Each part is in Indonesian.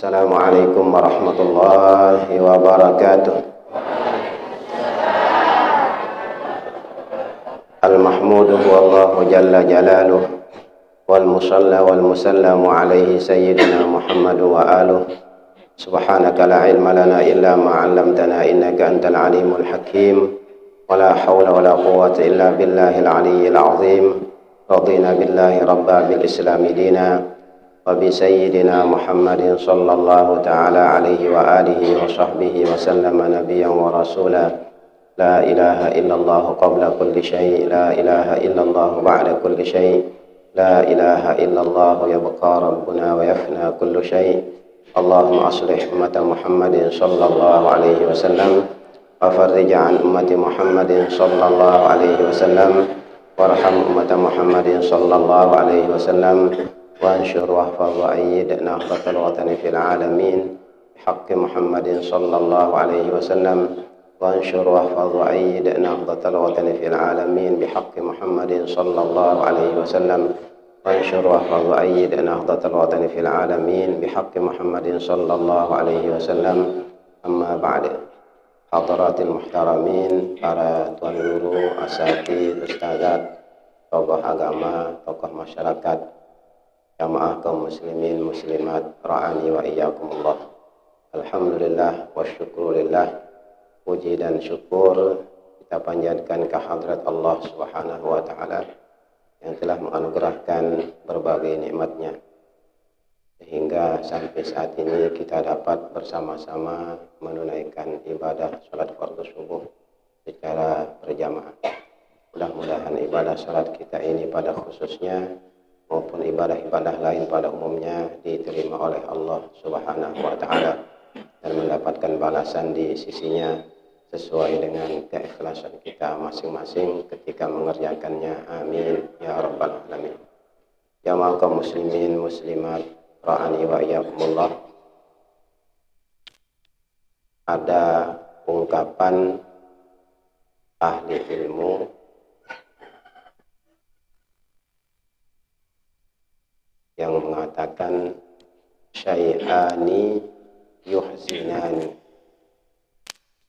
Assalamualaikum warahmatullahi wabarakatuh. Al-mahmudu huwallahu jalla jalaluh wal musalla wal musallamu alaihi sayyidina Muhammad wa aluh. Subhanaka la ilma lana illa ma 'allamtana innaka antal alimul hakim. Wala hawla wala quwwata illa billahil aliyyil azim. Radina billahi rabba bil islami dina wa bi sayyidina Muhammadin sallallahu ta'ala alaihi wa alihi wa sahbihi wa sallama nabiyyan wa rasula. La ilaha illallah qabla kulli syai', la ilaha illallah ba'da kulli syai', la ilaha illallah yabqa rabbuna wa yafna kullu syai'. Allahumma aslih ummata Muhammadin sallallahu alaihi wasallam wa farrij an ummati Muhammadin sallallahu alaihi wasallam warham ummata Muhammadin sallallahu alaihi wasallam wa ansyur wahfaz wa ayyid nahbatal watani fil alamin bihaqqi Muhammadin sallallahu alaihi wasallam wa ansyur wahfaz wa ayyid nahbatal watani fil alamin bihaqqi Muhammadin sallallahu alaihi wasallam wa ansyur wahfaz wa ayyid nahbatal watani fil alamin bihaqqi Muhammadin sallallahu alaihi wasallam. Amma ba'd. Hadaratil muhtaramin, para tuan guru, asatidz, ustadzat, tokoh agama, tokoh masyarakat, jamaah kaum muslimin muslimat ra'ani wa iyyakumullah. Alhamdulillah wa syukurillah, puji dan syukur kita panjatkan kehadrat Allah Subhanahu wa taala yang telah menganugerahkan berbagai nikmatnya sehingga sampai saat ini kita dapat bersama-sama menunaikan ibadah salat fardu subuh secara berjamaah. Mudah-mudahan ibadah salat kita ini pada khususnya maupun ibadah-ibadah lain pada umumnya diterima oleh Allah Subhanahu wa taala dan mendapatkan balasan di sisinya sesuai dengan keikhlasan kita masing-masing ketika mengerjakannya. Amin ya rabbal alamin. Jamaah kaum muslimin muslimat ra'ani wa iyyakumullah. Ada ungkapan ahli ilmu yang mengatakan syai'ani yuhzinani,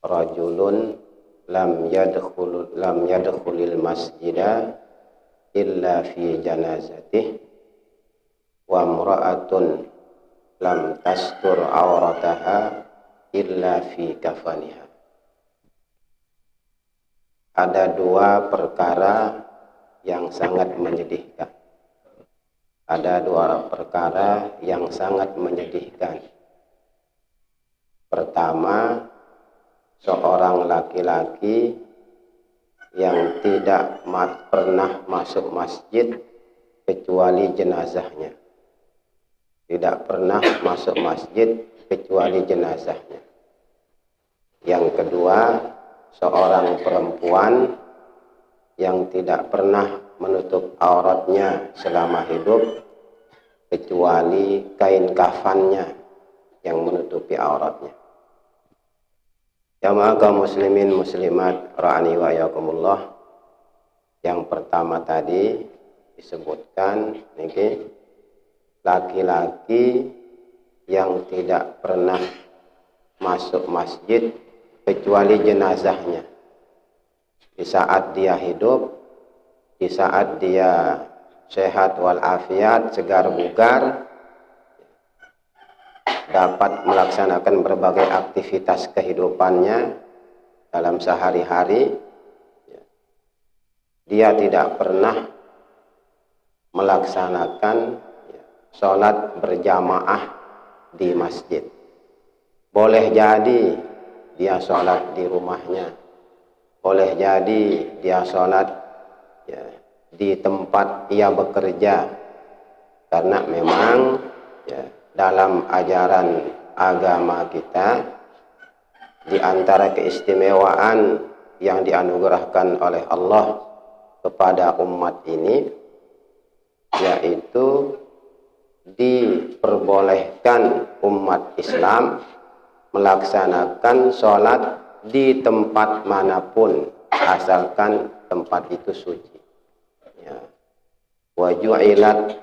rajulun lam yadkhulil masjida illa fi janazatih wa imra'atun lam tastur aurataha illa fi kafaniha. Ada dua perkara yang sangat menyedihkan. Ada dua perkara yang sangat menyedihkan. Pertama, seorang laki-laki yang tidak pernah masuk masjid kecuali jenazahnya. Tidak pernah masuk masjid kecuali jenazahnya. Yang kedua, seorang perempuan yang tidak pernah menutup auratnya selama hidup kecuali kain kafannya yang menutupi auratnya. Jamaah kaum muslimin muslimat ra'ani wa iyyakumullah. Yang pertama tadi disebutkan niki laki-laki yang tidak pernah masuk masjid kecuali jenazahnya. Di saat dia hidup, di saat dia sehat walafiat, segar bugar, dapat melaksanakan berbagai aktivitas kehidupannya dalam sehari-hari, dia tidak pernah melaksanakan sholat berjamaah di masjid. Boleh jadi dia sholat di rumahnya, boleh jadi dia sholat di tempat ia bekerja, karena memang dalam ajaran agama kita di antara keistimewaan yang dianugerahkan oleh Allah kepada umat ini yaitu diperbolehkan umat Islam melaksanakan sholat di tempat manapun asalkan tempat itu suci. Wa ju'ilat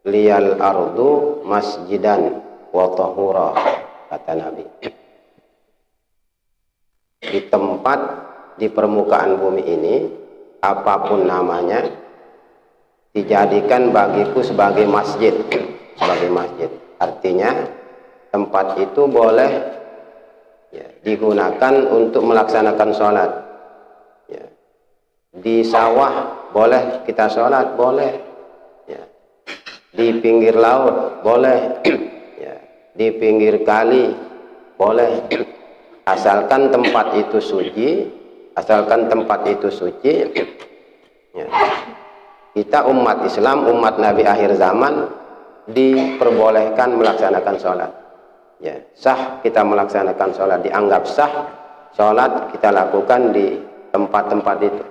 liyal ardu masjidan wa tahura, kata Nabi. Di tempat di permukaan bumi ini, apapun namanya, dijadikan bagiku sebagai masjid, sebagai masjid. Artinya tempat itu boleh ya, digunakan untuk melaksanakan sholat. Ya. Di sawah boleh kita sholat, boleh. Ya. Di pinggir laut boleh. Ya. Di pinggir kali boleh. Asalkan tempat itu suci, asalkan tempat itu suci. Ya. Kita umat Islam, umat Nabi akhir zaman, diperbolehkan melaksanakan sholat. Ya, sah kita melaksanakan sholat, dianggap sah sholat kita lakukan di tempat-tempat itu.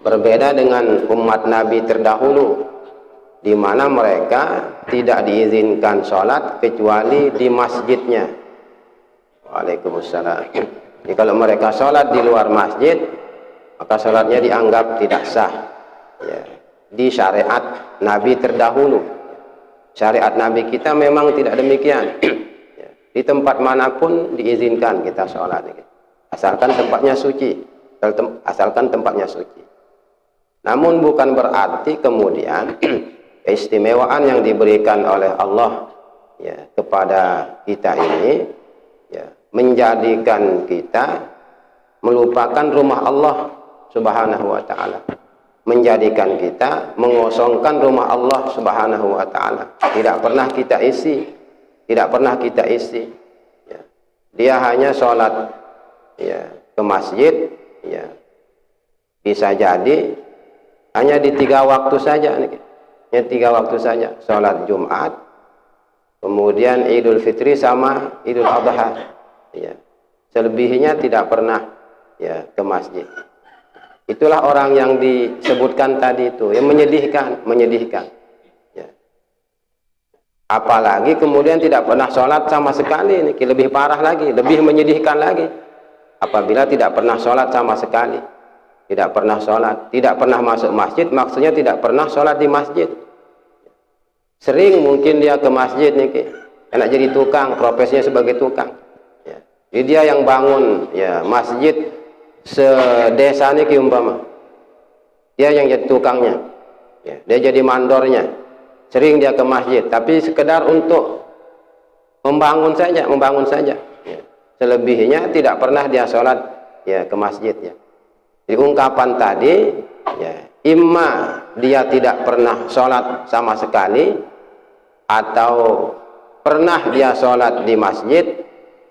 Berbeda dengan umat Nabi terdahulu, di mana mereka tidak diizinkan sholat kecuali di masjidnya. Waalaikumsalam. Jadi kalau mereka sholat di luar masjid, maka sholatnya dianggap tidak sah. Ya, di syariat Nabi terdahulu. Syariat Nabi kita memang tidak demikian. Ya, di tempat manapun diizinkan kita sholat, asalkan tempatnya suci, asalkan tempatnya suci. Namun bukan berarti kemudian keistimewaan yang diberikan oleh Allah ya, kepada kita ini ya, menjadikan kita melupakan rumah Allah Subhanahu wa ta'ala, menjadikan kita mengosongkan rumah Allah Subhanahu wa ta'ala. Tidak pernah kita isi, tidak pernah kita isi ya. Dia hanya sholat ya, ke masjid ya, bisa jadi hanya di 3 waktu saja, hanya 3 waktu saja, sholat Jumat, kemudian Idul Fitri sama Idul Adha ya. Selebihnya tidak pernah ya, ke masjid. Itulah orang yang disebutkan tadi itu, yang menyedihkan ya. Apalagi kemudian tidak pernah sholat sama sekali, ini lebih parah lagi, lebih menyedihkan lagi. Apabila tidak pernah sholat sama sekali, tidak pernah sholat, tidak pernah masuk masjid, maksudnya tidak pernah sholat di masjid. Sering mungkin dia ke masjid nih, enak jadi tukang, profesinya sebagai tukang ya. Jadi dia yang bangun ya masjid sedesa nih umpama, dia yang jadi tukangnya ya, dia jadi mandornya. Sering dia ke masjid, tapi sekedar untuk membangun saja ya. Selebihnya tidak pernah dia sholat ya ke masjid ya. Di ungkapan tadi ya, imma dia tidak pernah sholat sama sekali, atau pernah dia sholat di masjid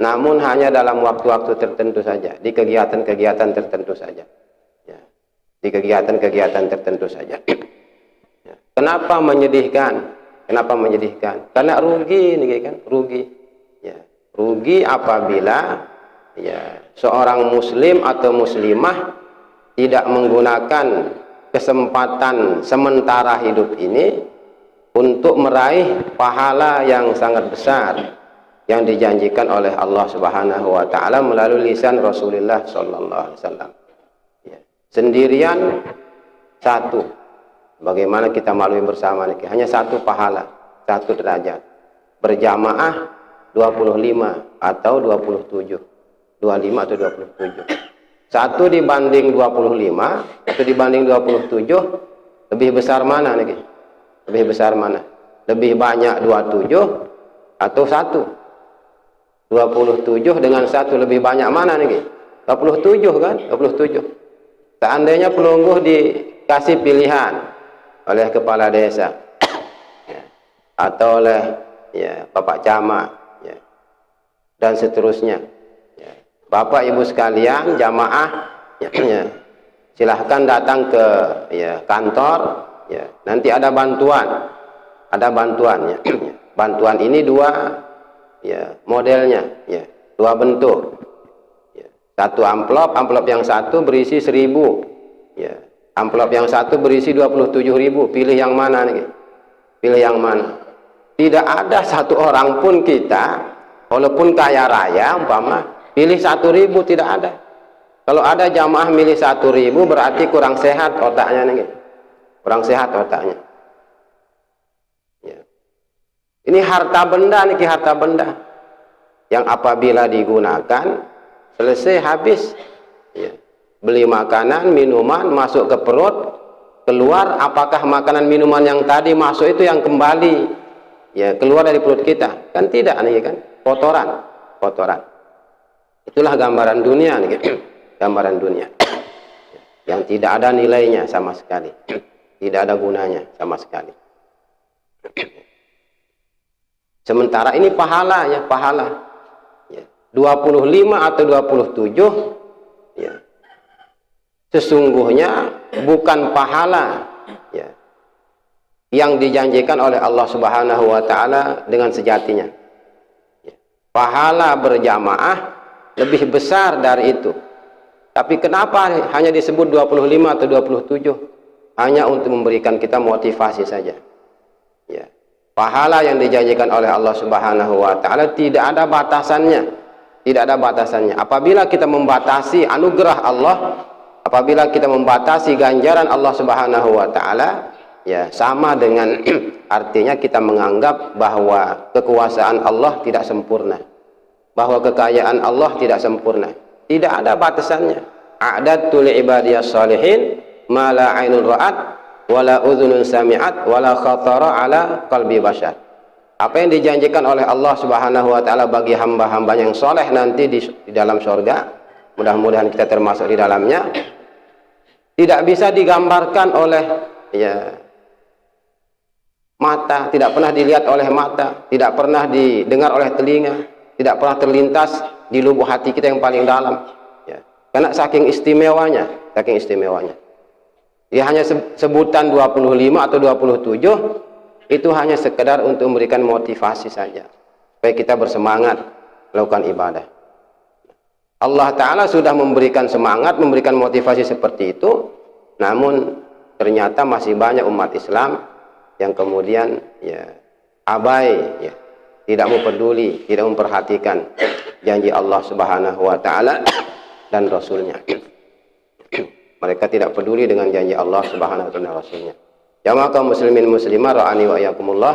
namun hanya dalam waktu-waktu tertentu saja, di kegiatan-kegiatan tertentu saja ya. Di kegiatan-kegiatan tertentu saja ya. Kenapa menyedihkan? Kenapa menyedihkan? Karena rugi nih kan, rugi ya. Rugi apabila ya, seorang muslim atau muslimah tidak menggunakan kesempatan sementara hidup ini untuk meraih pahala yang sangat besar yang dijanjikan oleh Allah Subhanahu wa ta'ala melalui lisan Rasulullah sallallahu alaihi wasallam ya. Sendirian satu, bagaimana kita maklumi bersama nih, hanya satu pahala, satu derajat. Berjamaah 25 atau 27, 25 atau 27. Satu dibanding 25, itu dibanding 27, lebih besar mana nih? Lebih besar mana? Lebih banyak 27 atau 1? 27 dengan 1 lebih banyak mana nih? 27 kan? 27. Seandainya pelungguh dikasih pilihan oleh kepala desa ya, atau oleh ya, Bapak Camat ya, dan seterusnya ya. Bapak Ibu sekalian jamaah ya, silahkan datang ke ya, kantor ya, nanti ada bantuan ya. Bantuan ini 2 ya, modelnya ya, 2 bentuk ya. Satu amplop yang satu berisi 1000 ya, amplop yang satu berisi 27.000. Pilih yang mana nih? Pilih yang mana? Tidak ada satu orang pun kita, walaupun kaya raya umpama, pilih 1.000, tidak ada. Kalau ada jamaah milih 1.000 berarti kurang sehat otaknya nih, kurang sehat otaknya ya. Ini harta benda niki, harta benda yang apabila digunakan selesai habis. Ya. Beli makanan, minuman masuk ke perut, keluar, apakah makanan minuman yang tadi masuk itu yang kembali ya keluar dari perut kita? Kan tidak nih kan, kotoran. Itulah gambaran dunia nih, gambaran dunia yang tidak ada nilainya sama sekali, tidak ada gunanya sama sekali. Sementara ini pahala ya, pahala ya, 25 atau 27 ya, sesungguhnya bukan pahala ya yang dijanjikan oleh Allah Subhanahu wa taala dengan sejatinya. Ya. Pahala berjamaah lebih besar dari itu. Tapi kenapa hanya disebut 25 atau 27? Hanya untuk memberikan kita motivasi saja. Ya. Pahala yang dijanjikan oleh Allah Subhanahu wa taala tidak ada batasannya. Tidak ada batasannya. Apabila kita membatasi anugerah Allah, apabila kita membatasi ganjaran Allah Subhanahu wa taala, ya sama dengan artinya kita menganggap bahwa kekuasaan Allah tidak sempurna, bahwa kekayaan Allah tidak sempurna. Tidak ada batasannya. A'dadtu li ibadiyas shalihin ma la 'ainun ra'at wala udhunun sami'at wala khatara 'ala qalbi bashar. Apa yang dijanjikan oleh Allah Subhanahu wa taala bagi hamba-hamba yang soleh nanti di dalam surga, mudah-mudahan kita termasuk di dalamnya, tidak bisa digambarkan oleh ya mata, tidak pernah dilihat oleh mata, tidak pernah didengar oleh telinga, tidak pernah terlintas di lubuk hati kita yang paling dalam ya. Karena saking istimewanya. Ya hanya sebutan 25 atau 27 itu hanya sekedar untuk memberikan motivasi saja supaya kita bersemangat melakukan ibadah. Allah Ta'ala sudah memberikan semangat, memberikan motivasi seperti itu, namun ternyata masih banyak umat Islam yang kemudian ya abai ya, tidak mau peduli, tidak memperhatikan janji Allah Subhanahu wa taala dan Rasulnya. Mereka tidak peduli dengan janji Allah Subhanahu wa taala dan Rasulnya. Jamaah kaum muslimin muslimah ra'ani wa iyyakumullah,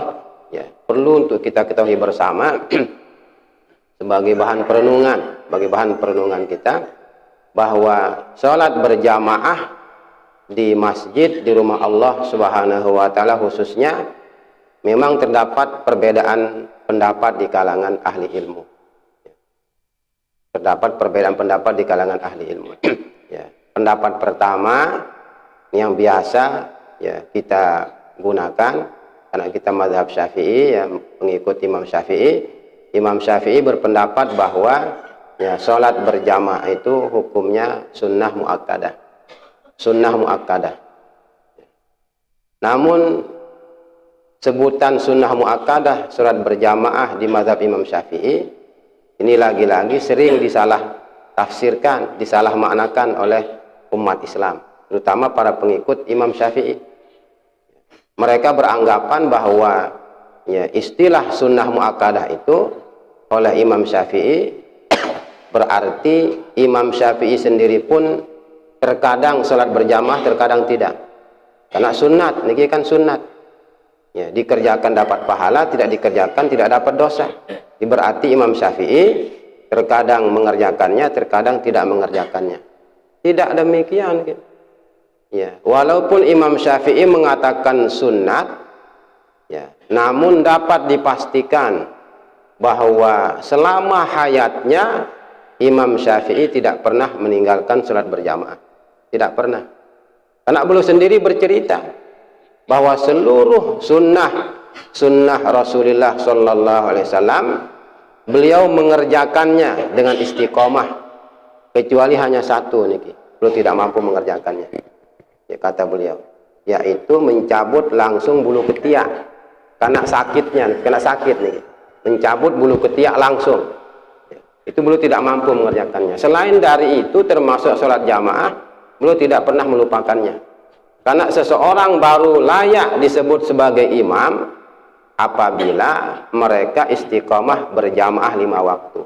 ya, perlu untuk kita ketahui bersama sebagai bahan perenungan kita bahwa salat berjamaah di masjid, di rumah Allah Subhanahu wa taala khususnya, memang terdapat perbedaan pendapat di kalangan ahli ilmu. Terdapat perbedaan pendapat di kalangan ahli ilmu. Ya, pendapat pertama yang biasa ya kita gunakan karena kita mazhab Syafi'i, ya mengikut Imam Syafi'i. Imam Syafi'i berpendapat bahwa ya salat berjamaah itu hukumnya sunnah muakkadah. Sunnah muakkadah. Namun sebutan sunnah muakkadah salat berjamaah di mazhab Imam Syafi'i ini lagi-lagi sering disalah tafsirkan, disalah maknakan oleh umat Islam, terutama para pengikut Imam Syafi'i. Mereka beranggapan bahwa ya istilah sunnah muakkadah itu oleh Imam Syafi'i berarti Imam Syafi'i sendiri pun terkadang salat berjamaah, terkadang tidak. Karena sunat, niki kan sunat. Ya, dikerjakan dapat pahala, tidak dikerjakan tidak dapat dosa. Berarti Imam Syafi'i terkadang mengerjakannya, terkadang tidak mengerjakannya. Tidak demikian. Ya, walaupun Imam Syafi'i mengatakan sunat, ya, namun dapat dipastikan bahwa selama hayatnya Imam Syafi'i tidak pernah meninggalkan salat berjamaah. Tidak pernah. Karena beliau sendiri bercerita bahwa seluruh sunnah Rasulullah Sallallahu Alaihi Wasallam beliau mengerjakannya dengan istiqomah, kecuali hanya satu niki, beliau tidak mampu mengerjakannya. Ya, kata beliau, yaitu mencabut langsung bulu ketiak karena sakitnya, kena sakit nih, mencabut bulu ketiak langsung. Ya, itu beliau tidak mampu mengerjakannya. Selain dari itu, termasuk sholat jamaah, beliau tidak pernah melupakannya. Karena seseorang baru layak disebut sebagai imam apabila mereka istiqomah berjamaah 5 waktu.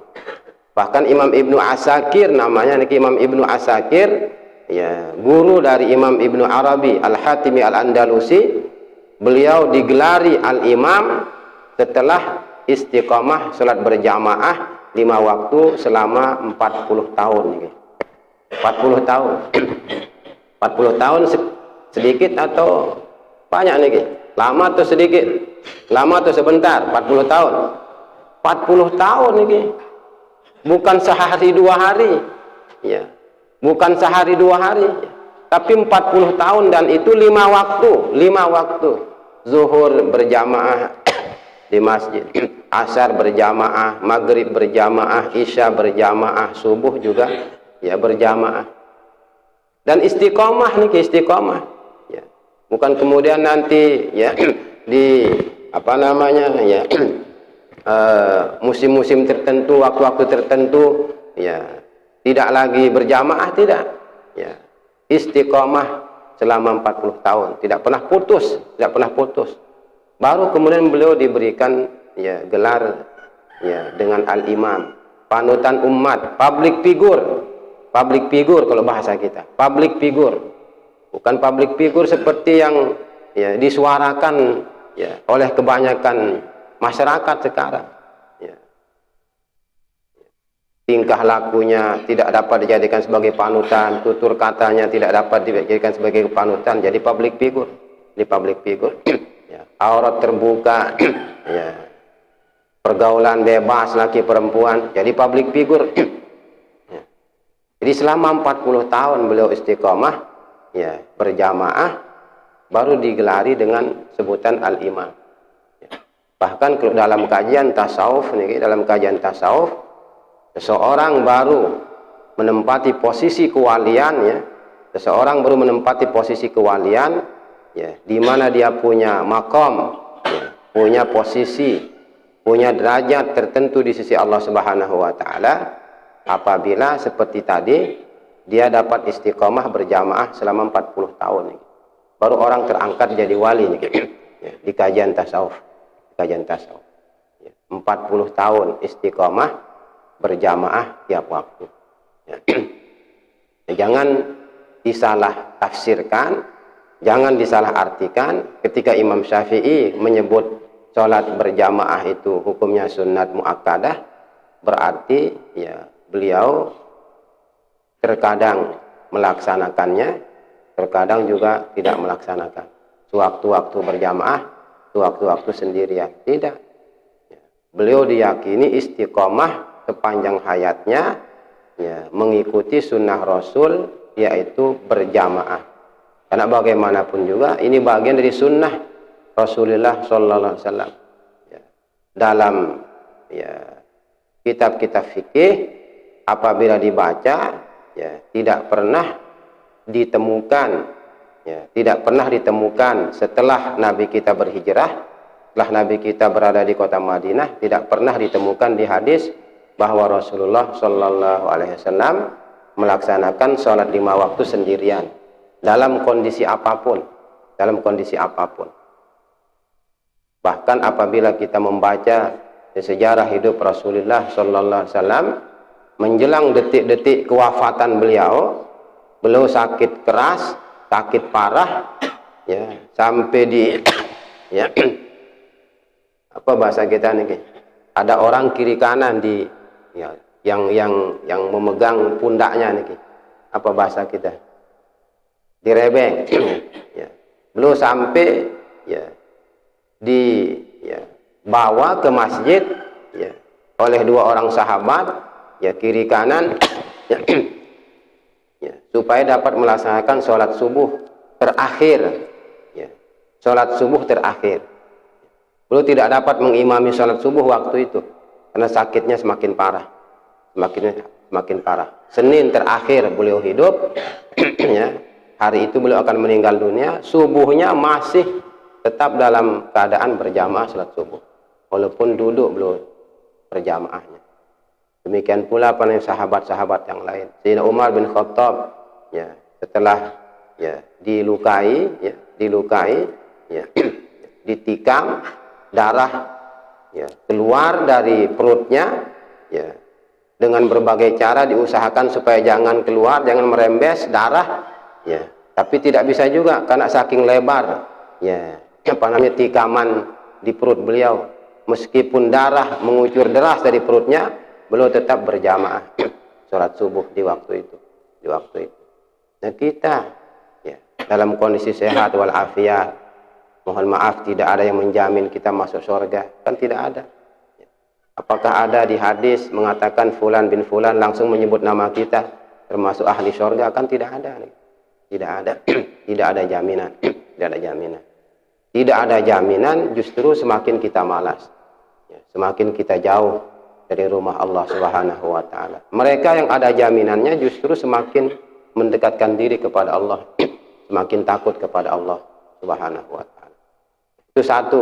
Bahkan Imam Ibnu Asakir, namanya Imam Ibnu Asakir, ya, guru dari Imam Ibnu Arabi Al-Hatimi Al-Andalusi, beliau digelari Al-Imam setelah istiqomah salat berjamaah 5 waktu selama 40 tahun ini. 40 tahun. 40 tahun sedikit atau banyak nih? Lama atau sedikit? Lama atau sebentar? 40 tahun. 40 tahun ini. Bukan sehari 2 hari. Ya. Bukan sehari 2 hari. Tapi 40 tahun, dan itu 5 waktu. 5 waktu. Zuhur berjamaah di masjid, asar berjamaah, maghrib berjamaah, isya berjamaah, subuh juga ya berjamaah. Dan istiqomah nih, istiqomah. Ya. Bukan kemudian nanti ya di apa namanya ya musim-musim tertentu, waktu-waktu tertentu ya tidak lagi berjamaah, tidak. Ya. Istiqomah selama 40 tahun, tidak pernah putus, tidak pernah putus. Baru kemudian beliau diberikan ya gelar ya dengan al-imam, panutan umat, public figure. Public figure kalau bahasa kita, public figure. Bukan public figure seperti yang ya disuarakan ya oleh kebanyakan masyarakat sekarang. Ya. Tingkah lakunya tidak dapat dijadikan sebagai panutan, tutur katanya tidak dapat dijadikan sebagai panutan, jadi public figure. Di public figure ya, aurat terbuka ya, pergaulan bebas laki perempuan, jadi public figure. Ya. Jadi selama 40 tahun beliau istiqomah ya berjamaah, baru digelari dengan sebutan al-imam. Ya. Bahkan kalau dalam kajian tasawuf nih, dalam kajian tasawuf, seseorang baru menempati posisi kewalian ya, seseorang baru menempati posisi kewalian ya, di mana dia punya makom ya, punya posisi, punya derajat tertentu di sisi Allah Subhanahu wa taala, apabila seperti tadi dia dapat istiqomah berjamaah selama 40 tahun nih. Baru orang terangkat jadi wali nih, ya, di kajian tasawuf. Kajian tasawuf ya, 40 tahun istiqomah berjamaah tiap waktu ya. Jangan disalah tafsirkan, jangan disalah artikan ketika Imam Syafi'i menyebut sholat berjamaah itu hukumnya sunat muakkadah, berarti ya beliau terkadang melaksanakannya, terkadang juga tidak melaksanakan. Sewaktu-waktu berjamaah, sewaktu-waktu sendirian, tidak. Beliau diyakini istiqomah sepanjang hayatnya ya, mengikuti sunnah Rasul, yaitu berjamaah. Karena bagaimanapun juga ini bagian dari sunnah Rasulullah Sallallahu Alaihi Wasallam. Ya. Dalam ya kitab-kitab fikih apabila dibaca ya tidak pernah ditemukan ya, tidak pernah ditemukan setelah Nabi kita berhijrah, setelah Nabi kita berada di kota Madinah, tidak pernah ditemukan di hadis bahwa Rasulullah Sallallahu Alaihi Wasallam melaksanakan sholat 5 waktu sendirian dalam kondisi apapun, dalam kondisi apapun. Bahkan apabila kita membaca sejarah hidup Rasulullah Sallallahu Alaihi Wasallam menjelang detik-detik kewafatan beliau, beliau sakit keras, sakit parah, ya sampai di ya apa bahasa kita nih? Ada orang kiri kanan di ya, yang memegang pundaknya nih, apa bahasa kita, direbeng ya. Belum sampai ya bawa ke masjid ya oleh 2 orang sahabat ya, kiri kanan ya, ya, supaya dapat melaksanakan sholat subuh terakhir ya, sholat subuh terakhir. Beliau tidak dapat mengimami sholat subuh waktu itu karena sakitnya semakin parah, semakin parah. Senin terakhir beliau hidup ya, hari itu beliau akan meninggal dunia. Subuhnya masih tetap dalam keadaan berjamaah sholat subuh, walaupun duduk beliau berjamaahnya. Demikian pula para sahabat-sahabat yang lain. Sayyidina Umar bin Khattab ya, setelah ya dilukai ya ditikam, darah ya keluar dari perutnya ya, dengan berbagai cara diusahakan supaya jangan keluar, jangan merembes darah ya, tapi tidak bisa juga karena saking lebar ya apa namanya tikaman di perut beliau meskipun darah mengucur deras dari perutnya, beliau tetap berjamaah sholat subuh di waktu itu. Nah kita ya, dalam kondisi sehat walafiat, mohon maaf tidak ada yang menjamin kita masuk surga, kan tidak ada. Apakah ada di hadis mengatakan fulan bin fulan langsung menyebut nama kita termasuk ahli surga? Kan tidak ada. Tidak ada jaminan. Tidak ada jaminan, justru semakin kita malas. Ya, semakin kita jauh dari rumah Allah Subhanahu wa taala. Mereka yang ada jaminannya justru semakin mendekatkan diri kepada Allah, semakin takut kepada Allah Subhanahu wa taala. Itu satu.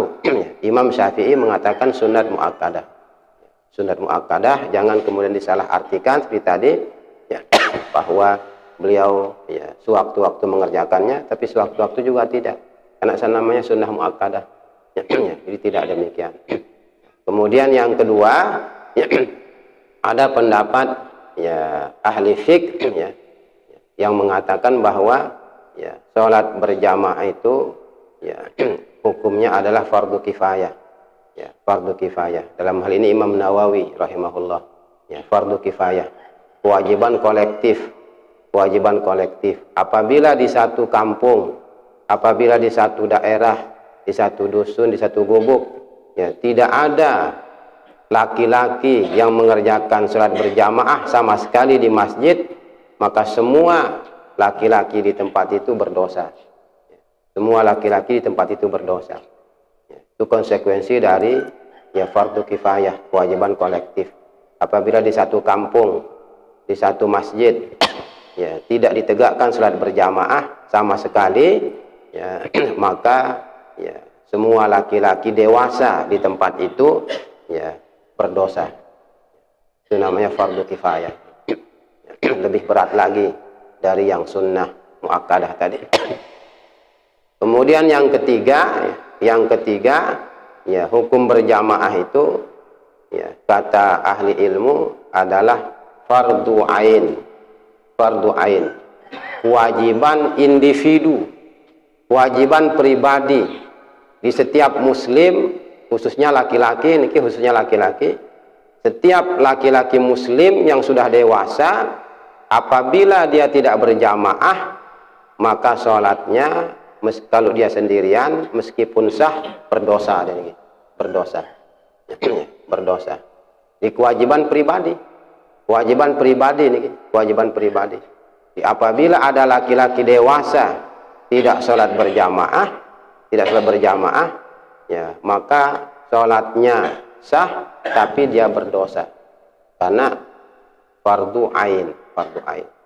Imam Syafi'i mengatakan sunat muakkadah. Sunat muakkadah jangan kemudian disalahartikan seperti tadi ya, bahwa beliau ya sewaktu-waktu mengerjakannya, tapi sewaktu-waktu juga tidak. Karena namanya sunnah muakkadah. Ya, jadi tidak demikian. Kemudian yang kedua, ya, ada pendapat ya ahli fiqh ya yang mengatakan bahwa ya sholat berjamaah itu ya hukumnya adalah fardu kifayah. Ya, fardu kifayah. Dalam hal ini Imam Nawawi rahimahullah, ya fardu kifayah. Kewajiban kolektif. Apabila di satu kampung, apabila di satu daerah, di satu dusun, di satu gubuk, ya tidak ada laki-laki yang mengerjakan sholat berjamaah sama sekali di masjid, maka semua laki-laki di tempat itu berdosa. Semua laki-laki di tempat itu berdosa. Itu konsekuensi dari ya fardu kifayah, kewajiban kolektif. Apabila di satu kampung, di satu masjid, ya tidak ditegakkan sholat berjamaah sama sekali, ya maka ya semua laki-laki dewasa di tempat itu ya berdosa. Itu namanya fardu kifayah. Lebih berat lagi dari yang sunnah muakkadah tadi. Kemudian yang ketiga ya hukum berjamaah itu ya kata ahli ilmu adalah fardu ain. Fardu ain. Kewajiban individu, kewajiban pribadi di setiap muslim, khususnya laki-laki, setiap laki-laki muslim yang sudah dewasa, apabila dia tidak berjamaah, maka sholatnya kalau dia sendirian meskipun sah berdosa. Berdosa. Di kewajiban pribadi apabila ada laki-laki dewasa tidak sholat berjamaah, ya maka sholatnya sah tapi dia berdosa karena fardu ain.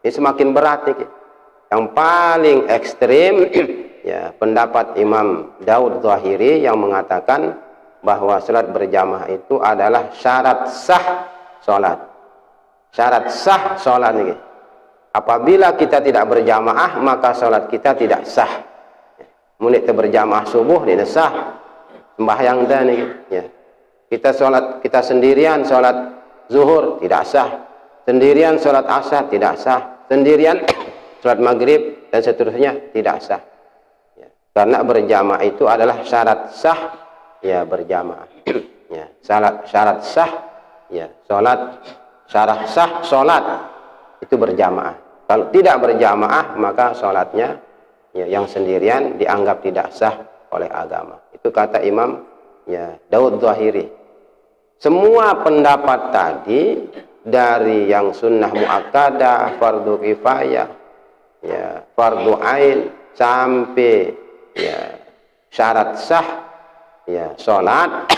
Ini semakin berat nih. Yang paling ekstrim ya pendapat Imam Daud Zahiri yang mengatakan bahwa sholat berjamaah itu adalah syarat sah sholat. Syarat sah sholat ini. Apabila kita tidak berjamaah maka sholat kita tidak sah. Munit berjamaah subuh tidak sah. Sembahyang dan ya. Kita sendirian sholat zuhur tidak sah. Sendirian sholat asar tidak sah. Sendirian sholat maghrib dan seterusnya tidak sah. Ya. Karena berjamaah itu adalah syarat sah ya berjamaah. Ya. Syarat sah ya syarat sah sholat itu berjamaah. Kalau tidak berjamaah maka sholatnya ya yang sendirian dianggap tidak sah oleh agama. Itu kata Imam ya Daud Zahiri. Semua pendapat tadi dari yang sunnah muakkadah, fardu kifayah, ya fardu ain sampai ya syarat sah ya sholat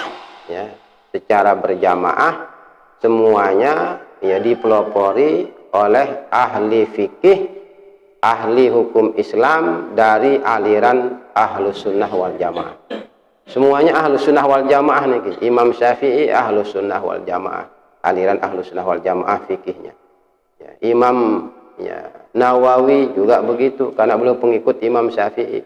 ya secara berjamaah semuanya ya dipelopori oleh ahli fikih, ahli hukum Islam dari aliran Ahlus Sunnah wal Jamaah. Semuanya Ahlus Sunnah wal Jamaah nih. Imam Syafi'i Ahlus Sunnah wal Jamaah, aliran Ahlus Sunnah wal Jamaah fikihnya. Ya, Imam ya, Nawawi juga begitu karena beliau pengikut Imam Syafi'i.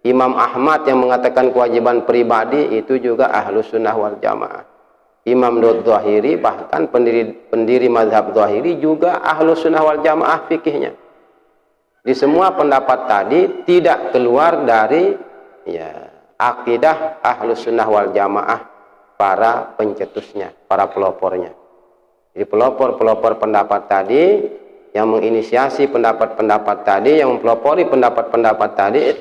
Imam Ahmad yang mengatakan kewajiban pribadi itu juga Ahlus Sunnah wal Jamaah. Imam Daud Zahiri bahkan pendiri mazhab Zahiri juga Ahlus Sunnah wal Jamaah fikihnya. Di semua pendapat tadi tidak keluar dari ya akidah Ahlus Sunnah wal Jamaah para pencetusnya, para pelopornya. Jadi pelopor-pelopor pendapat tadi, yang menginisiasi pendapat-pendapat tadi, yang mempelopori pendapat-pendapat tadi,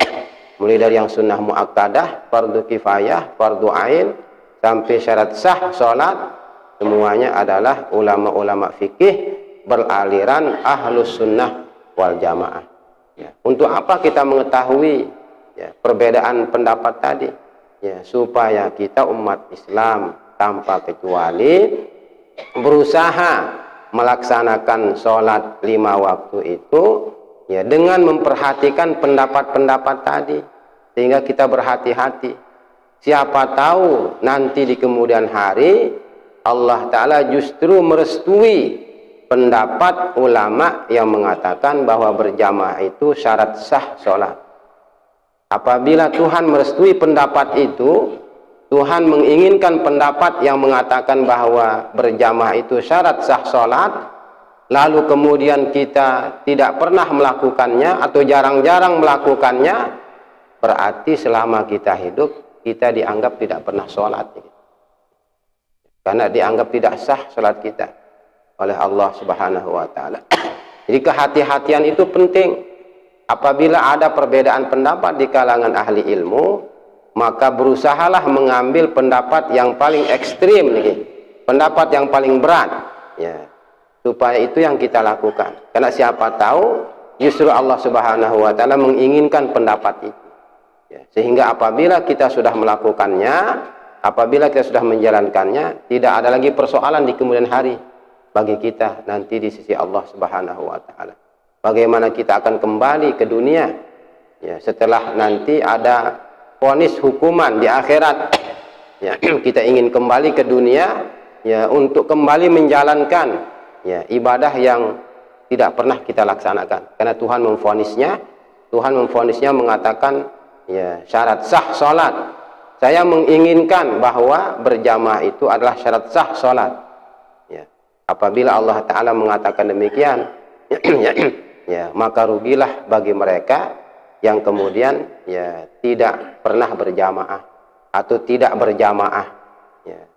mulai dari yang sunnah muakkadah, fardu kifayah, fardu ain, sampai syarat sah sholat, semuanya adalah ulama-ulama fikih beraliran ahlus sunnah wal jamaah. Ya. Untuk apa kita mengetahui perbedaan pendapat tadi? Ya, supaya kita umat Islam tanpa kecuali berusaha melaksanakan sholat 5 waktu itu dengan memperhatikan pendapat-pendapat tadi, sehingga kita berhati-hati. Siapa tahu nanti di kemudian hari Allah Ta'ala justru merestui pendapat ulama yang mengatakan bahwa berjamaah itu syarat sah sholat. Apabila Tuhan merestui pendapat itu, Tuhan menginginkan pendapat yang mengatakan bahwa berjamaah itu syarat sah sholat, lalu kemudian kita tidak pernah melakukannya atau jarang-jarang melakukannya, berarti selama kita hidup kita dianggap tidak pernah sholat, karena dianggap tidak sah sholat kita oleh Allah Subhanahu wa Ta'ala. Jadi kehati-hatian itu penting. Apabila ada perbedaan pendapat di kalangan ahli ilmu, maka berusahalah mengambil pendapat yang paling ekstrim, pendapat yang paling berat, supaya itu yang kita lakukan. Karena siapa tahu justru Allah Subhanahu wa Ta'ala menginginkan pendapat itu, sehingga apabila kita sudah melakukannya, apabila kita sudah menjalankannya, tidak ada lagi persoalan di kemudian hari bagi kita nanti di sisi Allah Subhanahu wa Ta'ala. Bagaimana kita akan kembali ke dunia setelah nanti ada vonis hukuman di akhirat. Kita ingin kembali ke dunia untuk kembali menjalankan ibadah yang tidak pernah kita laksanakan, karena Tuhan memvonisnya mengatakan syarat sah sholat. Saya menginginkan bahwa berjamaah itu adalah syarat sah sholat. Apabila Allah Ta'ala mengatakan demikian, maka rugilah bagi mereka yang kemudian tidak pernah berjamaah atau tidak berjamaah,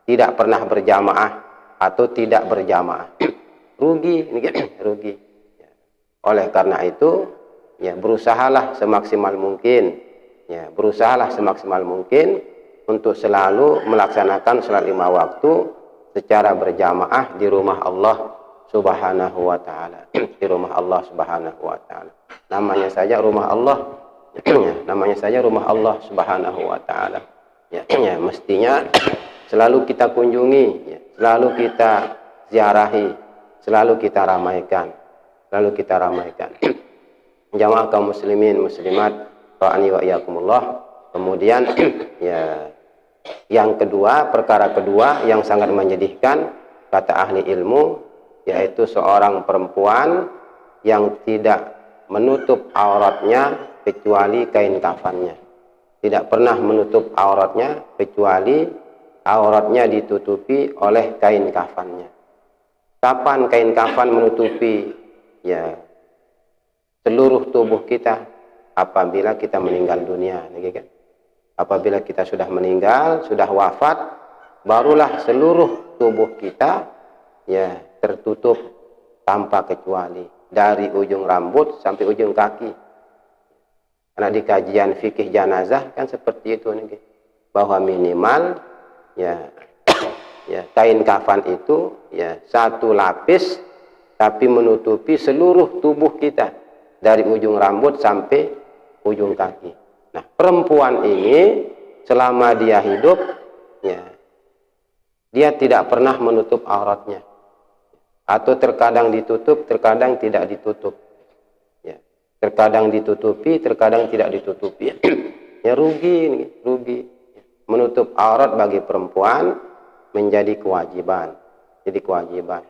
tidak pernah berjamaah atau tidak berjamaah. Rugi, rugi. Oleh karena itu, berusahalah semaksimal mungkin, berusahalah semaksimal mungkin untuk selalu melaksanakan sholat 5 waktu secara berjamaah di rumah Allah Subhanahu wa Ta'ala. Di rumah Allah Subhanahu wa Ta'ala. Namanya saja rumah Allah. Namanya saja rumah Allah Subhanahu wa Ta'ala. Mestinya selalu kita kunjungi, selalu kita ziarahi, selalu kita ramaikan, selalu kita ramaikan. Jamaah kaum muslimin muslimat ra'ani wa iyyakumullah. Kemudian yang kedua, perkara kedua yang sangat menyedihkan kata ahli ilmu, yaitu seorang perempuan yang tidak menutup auratnya kecuali kain kafannya. Tidak pernah menutup auratnya kecuali auratnya ditutupi oleh kain kafannya. Kapan kain kafan menutupi seluruh tubuh kita? Apabila kita meninggal dunia, kan? Apabila kita sudah meninggal, sudah wafat, barulah seluruh tubuh kita tertutup tanpa kecuali, dari ujung rambut sampai ujung kaki. Karena di kajian fikih jenazah kan seperti itu nih, bahwa minimal kain kafan itu satu lapis tapi menutupi seluruh tubuh kita dari ujung rambut sampai ujung kaki. Nah, perempuan ini selama dia hidup dia tidak pernah menutup auratnya, atau terkadang ditutup, terkadang tidak ditutup. Terkadang ditutupi, terkadang tidak ditutupi. Rugi. Menutup aurat bagi perempuan menjadi kewajiban. Jadi kewajiban.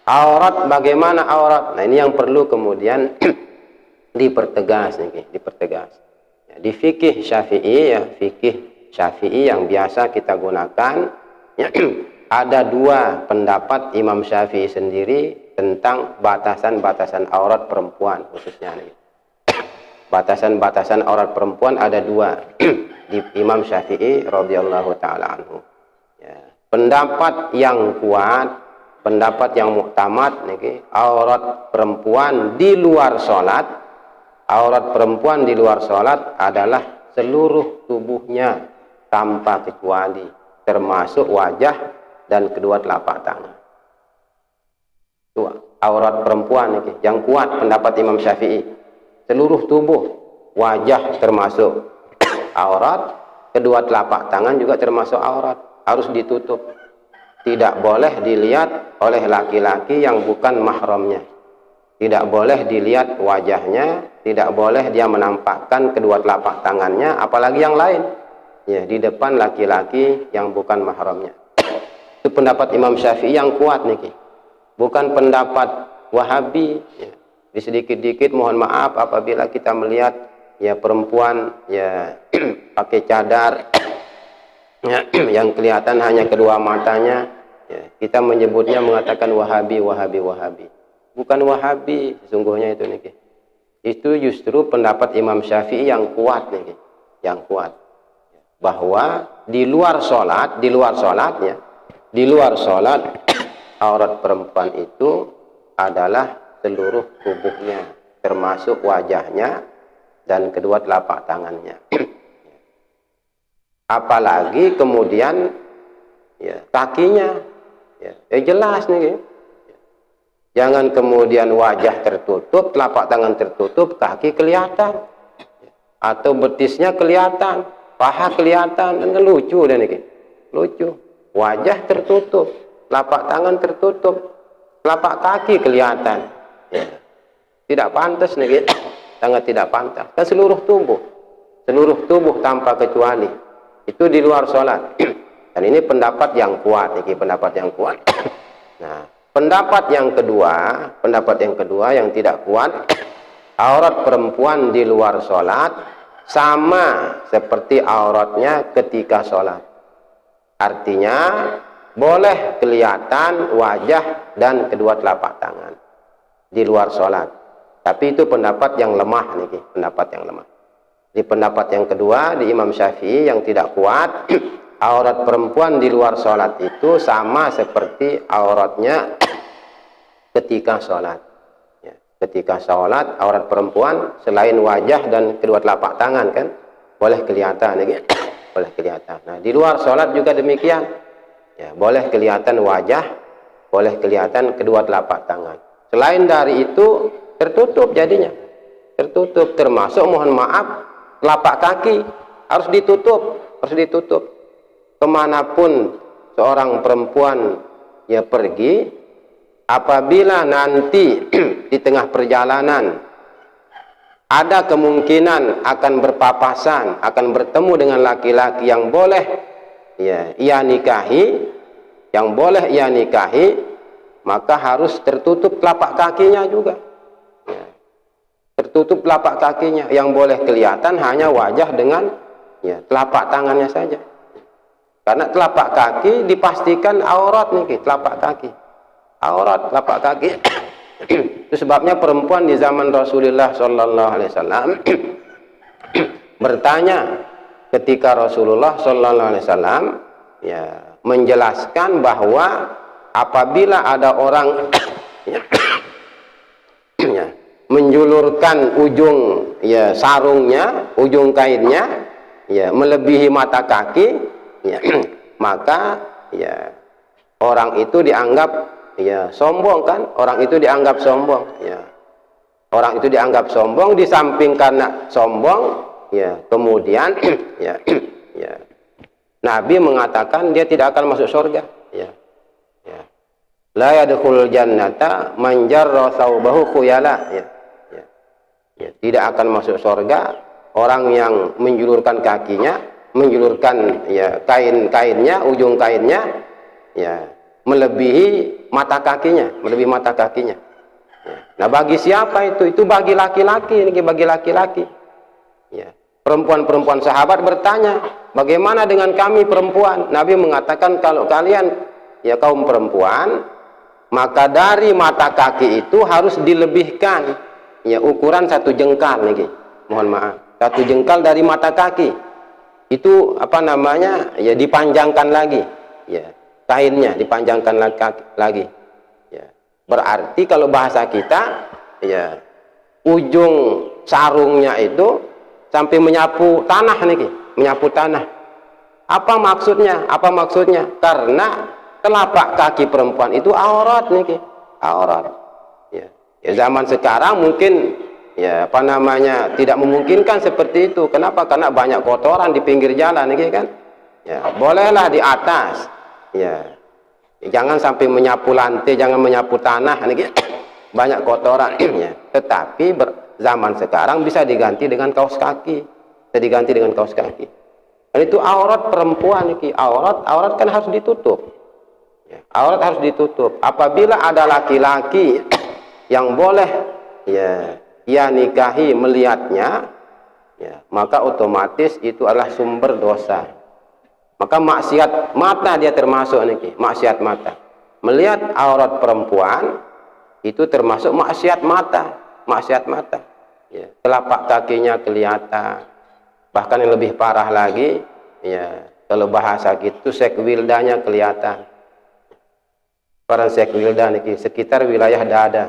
Aurat, bagaimana aurat? Nah, ini yang perlu kemudian dipertegas. Di fikih Syafi'i, fikih Syafi'i yang biasa kita gunakan, ada 2 pendapat Imam Syafi'i sendiri tentang batasan-batasan aurat perempuan khususnya. Batasan-batasan aurat perempuan ada 2. di Imam Syafi'i radhiyallahu taala anhu. Ya. Pendapat yang kuat, pendapat yang muktamad niki, aurat perempuan di luar salat, aurat perempuan di luar salat adalah seluruh tubuhnya tanpa kecuali, termasuk wajah dan kedua telapak tangan. Itu aurat perempuan niki, yang kuat pendapat Imam Syafi'i. Seluruh tubuh, wajah termasuk aurat, kedua telapak tangan juga termasuk aurat, harus ditutup. Tidak boleh dilihat oleh laki-laki yang bukan mahramnya. Tidak boleh dilihat wajahnya, tidak boleh dia menampakkan kedua telapak tangannya, apalagi yang lain. Ya, di depan laki-laki yang bukan mahramnya. Itu pendapat Imam Syafi'i yang kuat niki. Bukan pendapat Wahabi. Ya. Di sedikit-dikit mohon maaf apabila kita melihat ya perempuan ya pakai cadar ya, yang kelihatan hanya kedua matanya, ya, kita menyebutnya mengatakan Wahabi. Bukan Wahabi sesungguhnya itu niki. Itu justru pendapat Imam Syafi'i yang kuat niki, yang kuat. Bahwa di luar salat aurat perempuan itu adalah seluruh tubuhnya, termasuk wajahnya dan kedua telapak tangannya. Apalagi kemudian ya, kakinya, ya, jelas nih. Jangan kemudian wajah tertutup, telapak tangan tertutup, kaki kelihatan, atau betisnya kelihatan, paha kelihatan, dan lucu dan ini, lucu. Wajah tertutup, telapak tangan tertutup, telapak kaki kelihatan. Ya. Tidak pantas nih, sangat tidak pantas. Dan seluruh tubuh tanpa kecuali itu di luar sholat. Dan ini pendapat yang kuat, pendapat yang kuat. Nah, pendapat yang kedua yang tidak kuat, aurat perempuan di luar sholat sama seperti auratnya ketika sholat. Artinya boleh kelihatan wajah dan kedua telapak tangan di luar sholat. Tapi itu pendapat yang lemah nih, pendapat yang lemah. Di pendapat yang kedua di Imam Syafi'i yang tidak kuat, aurat perempuan di luar sholat itu sama seperti auratnya ketika sholat. Ya, ketika sholat aurat perempuan selain wajah dan kedua telapak tangan kan boleh kelihatan, nih, boleh kelihatan. Nah di luar sholat juga demikian. Ya, boleh kelihatan wajah, boleh kelihatan kedua telapak tangan. Selain dari itu tertutup jadinya, tertutup, termasuk mohon maaf telapak kaki harus ditutup, kemanapun seorang perempuan ya pergi, apabila nanti di tengah perjalanan ada kemungkinan akan berpapasan, akan bertemu dengan laki-laki yang boleh ya ia nikahi, maka harus tertutup telapak kakinya juga. Ya. Tertutup telapak kakinya, yang boleh kelihatan hanya wajah dengan ya, telapak tangannya saja. Karena telapak kaki dipastikan aurat nih, telapak kaki. Aurat telapak kaki. Itu sebabnya perempuan di zaman Rasulullah sallallahu alaihi wasallam bertanya ketika Rasulullah sallallahu alaihi wasallam ya menjelaskan bahwa apabila ada orang ya, menjulurkan ujung ya sarungnya, ujung kainnya ya melebihi mata kaki ya, maka ya orang itu dianggap ya sombong kan, orang itu dianggap sombong ya. Orang itu dianggap sombong, di samping karena sombong ya kemudian ya ya Nabi mengatakan dia tidak akan masuk surga ya. Ya. La yadkhulul jannata man jarra thawbahu khuyala ya. Ya. Ya, tidak akan masuk surga orang yang menjulurkan kakinya, menjulurkan ya kain-kainnya, ujung kainnya ya melebihi mata kakinya, melebihi mata kakinya. Ya. Nah, bagi siapa itu? Itu bagi laki-laki, ini bagi laki-laki. Ya. Perempuan-perempuan sahabat bertanya, bagaimana dengan kami perempuan? Nabi mengatakan kalau kalian ya kaum perempuan, maka dari mata kaki itu harus dilebihkan ya ukuran 1 jengkal nih. Mohon maaf, 1 jengkal dari mata kaki. itu apa namanya, ya dipanjangkan lagi, ya kainnya dipanjangkan lagi, ya berarti kalau bahasa kita, ya ujung sarungnya itu sampai menyapu tanah nih, menyapu tanah. Apa maksudnya? Apa maksudnya? Karena telapak kaki perempuan itu aurat nih, aurat. Ya, ya zaman sekarang mungkin ya apa namanya tidak memungkinkan seperti itu. Kenapa? Karena banyak kotoran di pinggir jalan, nih kan? Ya, bolehlah di atas. Ya, jangan sampai menyapu lantai, jangan menyapu tanah, nih banyak kotoran. Ya. Tetapi zaman sekarang bisa diganti dengan kaos kaki, bisa diganti dengan kaos kaki. Dan itu aurat perempuan, nih aurat kan harus ditutup. Ya, aurat harus ditutup. Apabila ada laki-laki yang boleh ya nikahi melihatnya, ya, maka otomatis itu adalah sumber dosa. Maka maksiat mata dia termasuk nih, maksiat mata. Melihat aurat perempuan itu termasuk maksiat mata, maksiat mata. Ya, telapak kakinya kelihatan. Bahkan yang lebih parah lagi, ya kalau bahasa gitu sekwildanya kelihatan. Para sekwilda nih, sekitar wilayah dada.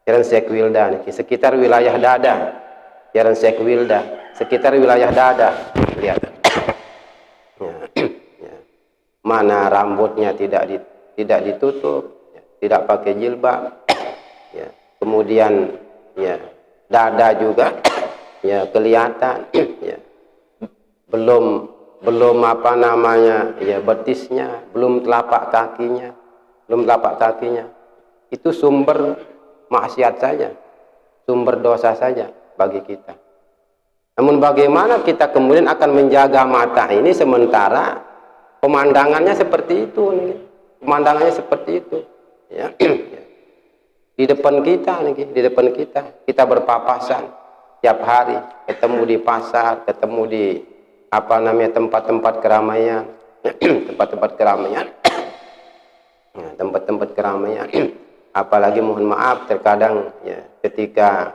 Jaran sekwilda nih, sekitar wilayah dada. Jaran sekwilda, sekitar wilayah dada. Lihat. Ya, ya. Mana rambutnya tidak ditutup, ya, tidak pakai jilbab. Ya. Kemudian ya dada juga ya kelihatan. Ya. Belum apa namanya ya betisnya, belum telapak kakinya, itu sumber maksiat saja, sumber dosa saja bagi kita. Namun bagaimana kita kemudian akan menjaga mata ini sementara pemandangannya seperti itu, pemandangannya seperti itu, ya. Di depan kita, di depan kita berpapasan tiap hari, ketemu di pasar, ketemu di apa namanya tempat-tempat keramaian, tempat-tempat keramaian. Nah, tempat-tempat keramaian. Apalagi mohon maaf terkadang ya ketika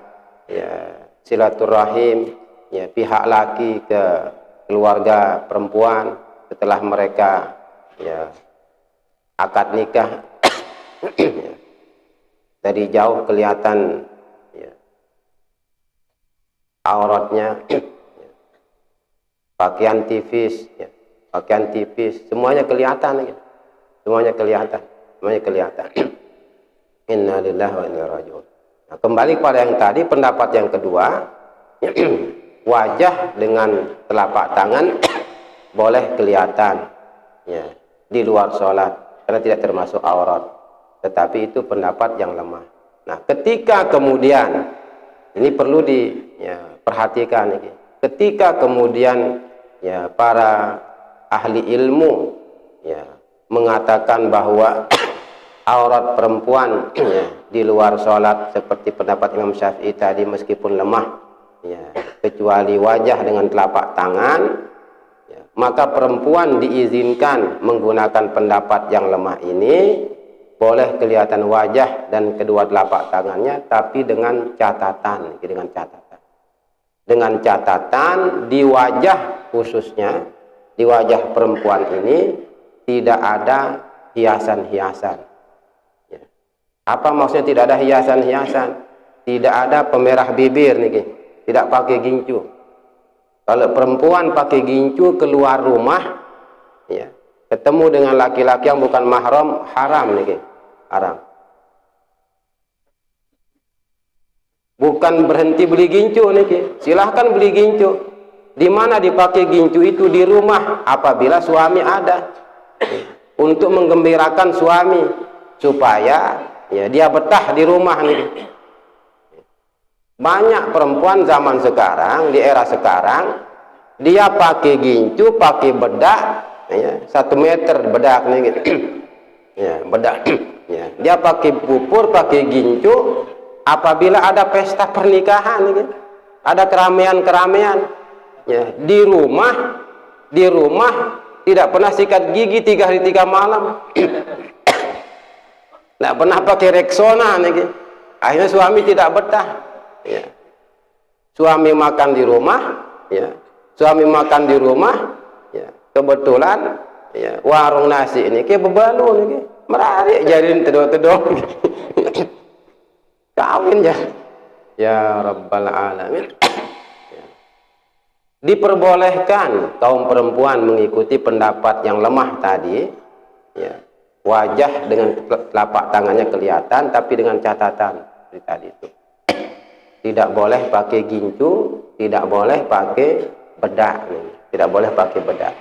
ya silaturahim ya pihak laki ke keluarga perempuan setelah mereka ya akad nikah ya, dari jauh kelihatan ya auratnya ya, pakaian tipis ya, pakaian tipis semuanya kelihatan ya. Semuanya kelihatan. Inna lillahi wa inna ilaihi raji'un. Nah, kembali kepada yang tadi, pendapat yang kedua, wajah dengan telapak tangan boleh kelihatan ya, di luar sholat karena tidak termasuk aurat. Tetapi itu pendapat yang lemah. Nah, ketika kemudian ini perlu diperhatikan, ketika kemudian ya para ahli ilmu ya mengatakan bahwa aurat perempuan ya, di luar sholat seperti pendapat Imam Syafi'i tadi meskipun lemah ya, kecuali wajah dengan telapak tangan ya, maka perempuan diizinkan menggunakan pendapat yang lemah ini, boleh kelihatan wajah dan kedua telapak tangannya, tapi dengan catatan, dengan catatan di wajah khususnya, di wajah perempuan ini tidak ada hiasan-hiasan. Ya. Apa maksudnya tidak ada hiasan-hiasan? Tidak ada pemerah bibir nih, tidak pakai gincu. Kalau perempuan pakai gincu keluar rumah, ya, ketemu dengan laki-laki yang bukan mahram, haram nih, haram. Bukan berhenti beli gincu nih, silahkan beli gincu. Di mana dipakai gincu itu? Di rumah apabila suami ada. Untuk menggembirakan suami supaya ya dia betah di rumah nih. Banyak perempuan zaman sekarang, di era sekarang, dia pakai gincu, pakai bedak ya, 1 meter bedak nih gitu. Ya, bedak. Ya, dia pakai pupur, pakai gincu apabila ada pesta pernikahan nih gitu. Ada keramaian-keramaian ya, di rumah tidak pernah sikat gigi 3 hari 3 malam. Tidak pernah pakai Rexona nih. Akhirnya suami tidak betah. Ya. Suami makan di rumah, ya. Suami makan di rumah, ya, kebetulan ya, warung nasi ini kayak bebalu nih, merarik jadiin tedok-tedok. Kawin ya. Ya Rabbal Alamin. Ya. Diperbolehkan kaum perempuan mengikuti pendapat yang lemah tadi, ya. Wajah dengan telapak tangannya kelihatan, tapi dengan catatan seperti tadi itu. Tidak boleh pakai gincu, tidak boleh pakai bedak, tidak boleh pakai bedak.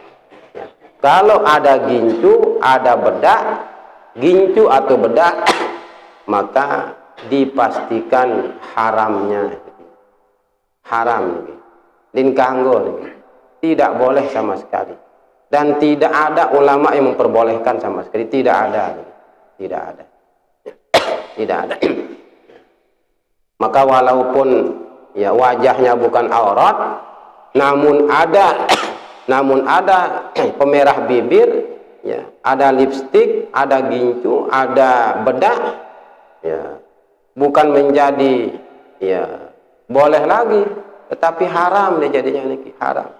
Ya. Kalau ada gincu, ada bedak, gincu atau bedak, maka dipastikan haramnya, haram, din kanggo, tidak boleh sama sekali. Dan tidak ada ulama yang memperbolehkan sama sekali, tidak ada, tidak ada, tidak ada. Maka walaupun ya wajahnya bukan aurat, namun ada pemerah bibir, ya, ada lipstik, ada gincu, ada bedak, ya, bukan menjadi ya boleh lagi, tetapi haram dia jadinya ini, haram.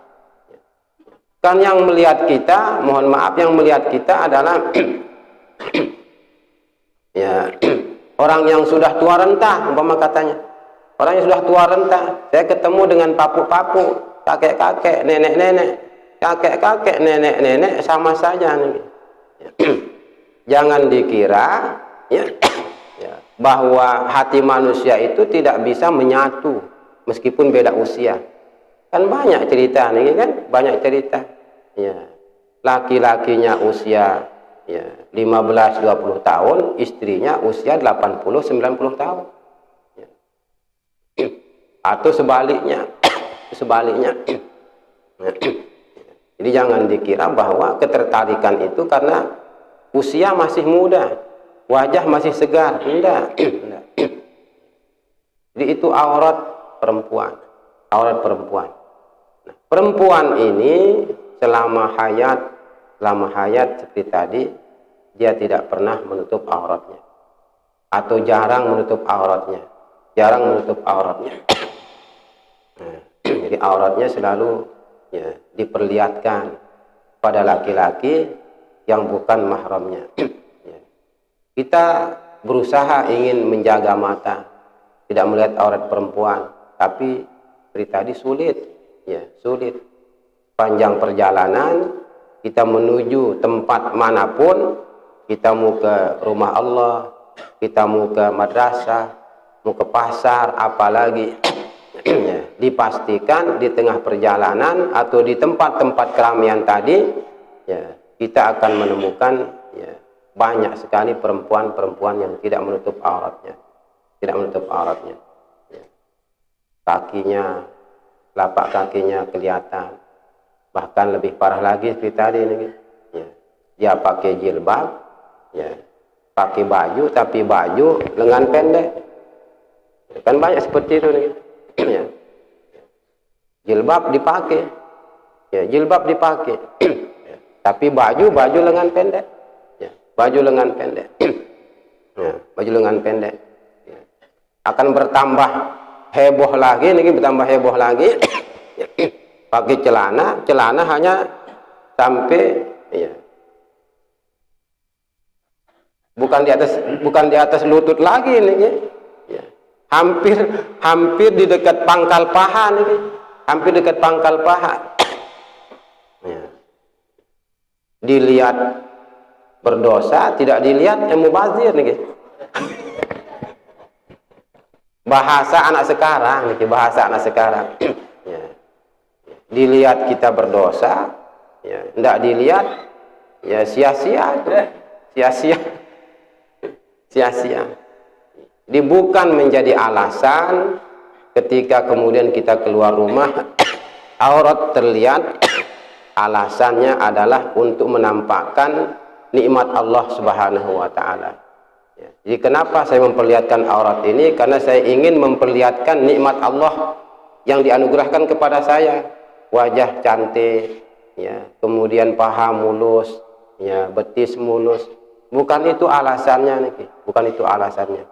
Kan yang melihat kita, mohon maaf, yang melihat kita adalah ya orang yang sudah tua renta, umpama katanya. Orang yang sudah tua renta, saya ketemu dengan papu-papu, kakek-kakek, nenek-nenek, kakek-kakek, nenek-nenek sama saja nih. Jangan dikira ya, ya, bahwa hati manusia itu tidak bisa menyatu meskipun beda usia. Kan banyak cerita nih kan, banyak cerita. Ya. Laki-lakinya usia ya 15-20 tahun, istrinya usia 80-90 tahun. Ya. Atau sebaliknya. Sebaliknya. Jadi jangan dikira bahwa ketertarikan itu karena usia masih muda, wajah masih segar. Tidak. Jadi itu aurat perempuan. Aurat perempuan. Nah, perempuan ini selama hayat seperti tadi, dia tidak pernah menutup auratnya. Atau jarang menutup auratnya. Jarang menutup auratnya. Nah, jadi auratnya selalu ya, diperlihatkan pada laki-laki yang bukan mahramnya. Ya. Kita berusaha ingin menjaga mata, tidak melihat aurat perempuan, tapi seperti tadi sulit, ya sulit. Panjang perjalanan kita menuju tempat manapun, kita mau ke rumah Allah, kita mau ke madrasah, mau ke pasar, apalagi ya, dipastikan di tengah perjalanan atau di tempat-tempat keramaian tadi, ya, kita akan menemukan ya, banyak sekali perempuan-perempuan yang tidak menutup auratnya, tidak menutup auratnya. Ya. Kakinya, telapak kakinya kelihatan. Bahkan lebih parah lagi seperti tadi ini, ya. Dia pakai jilbab, ya, pakai baju, tapi baju lengan pendek. Kan banyak seperti itu nih. Ya. Jilbab dipakai, ya, jilbab dipakai, ya. Tapi baju lengan pendek, ya. Baju lengan pendek, ya. Baju lengan pendek, ya. Akan bertambah heboh lagi, nih bertambah heboh lagi. Ya. Pakai celana hanya sampai, ya, bukan di atas lutut lagi nih, ya. Hampir di dekat pangkal paha nih, hampir dekat pangkal paha. Ya. Dilihat berdosa, tidak dilihat mubazir nih. Bahasa anak sekarang nih, bahasa anak sekarang. Ya. Dilihat kita berdosa, ya, tidak dilihat, ya sia-sia, sia-sia. Bukan menjadi alasan ketika kemudian kita keluar rumah aurat terlihat, alasannya adalah untuk menampakkan nikmat Allah Subhanahu wa taala. Ya. Jadi kenapa saya memperlihatkan aurat ini? Karena saya ingin memperlihatkan nikmat Allah yang dianugerahkan kepada saya. Wajah cantik, ya, kemudian paha mulus, ya, betis mulus. Bukan itu alasannya nih, bukan itu alasannya.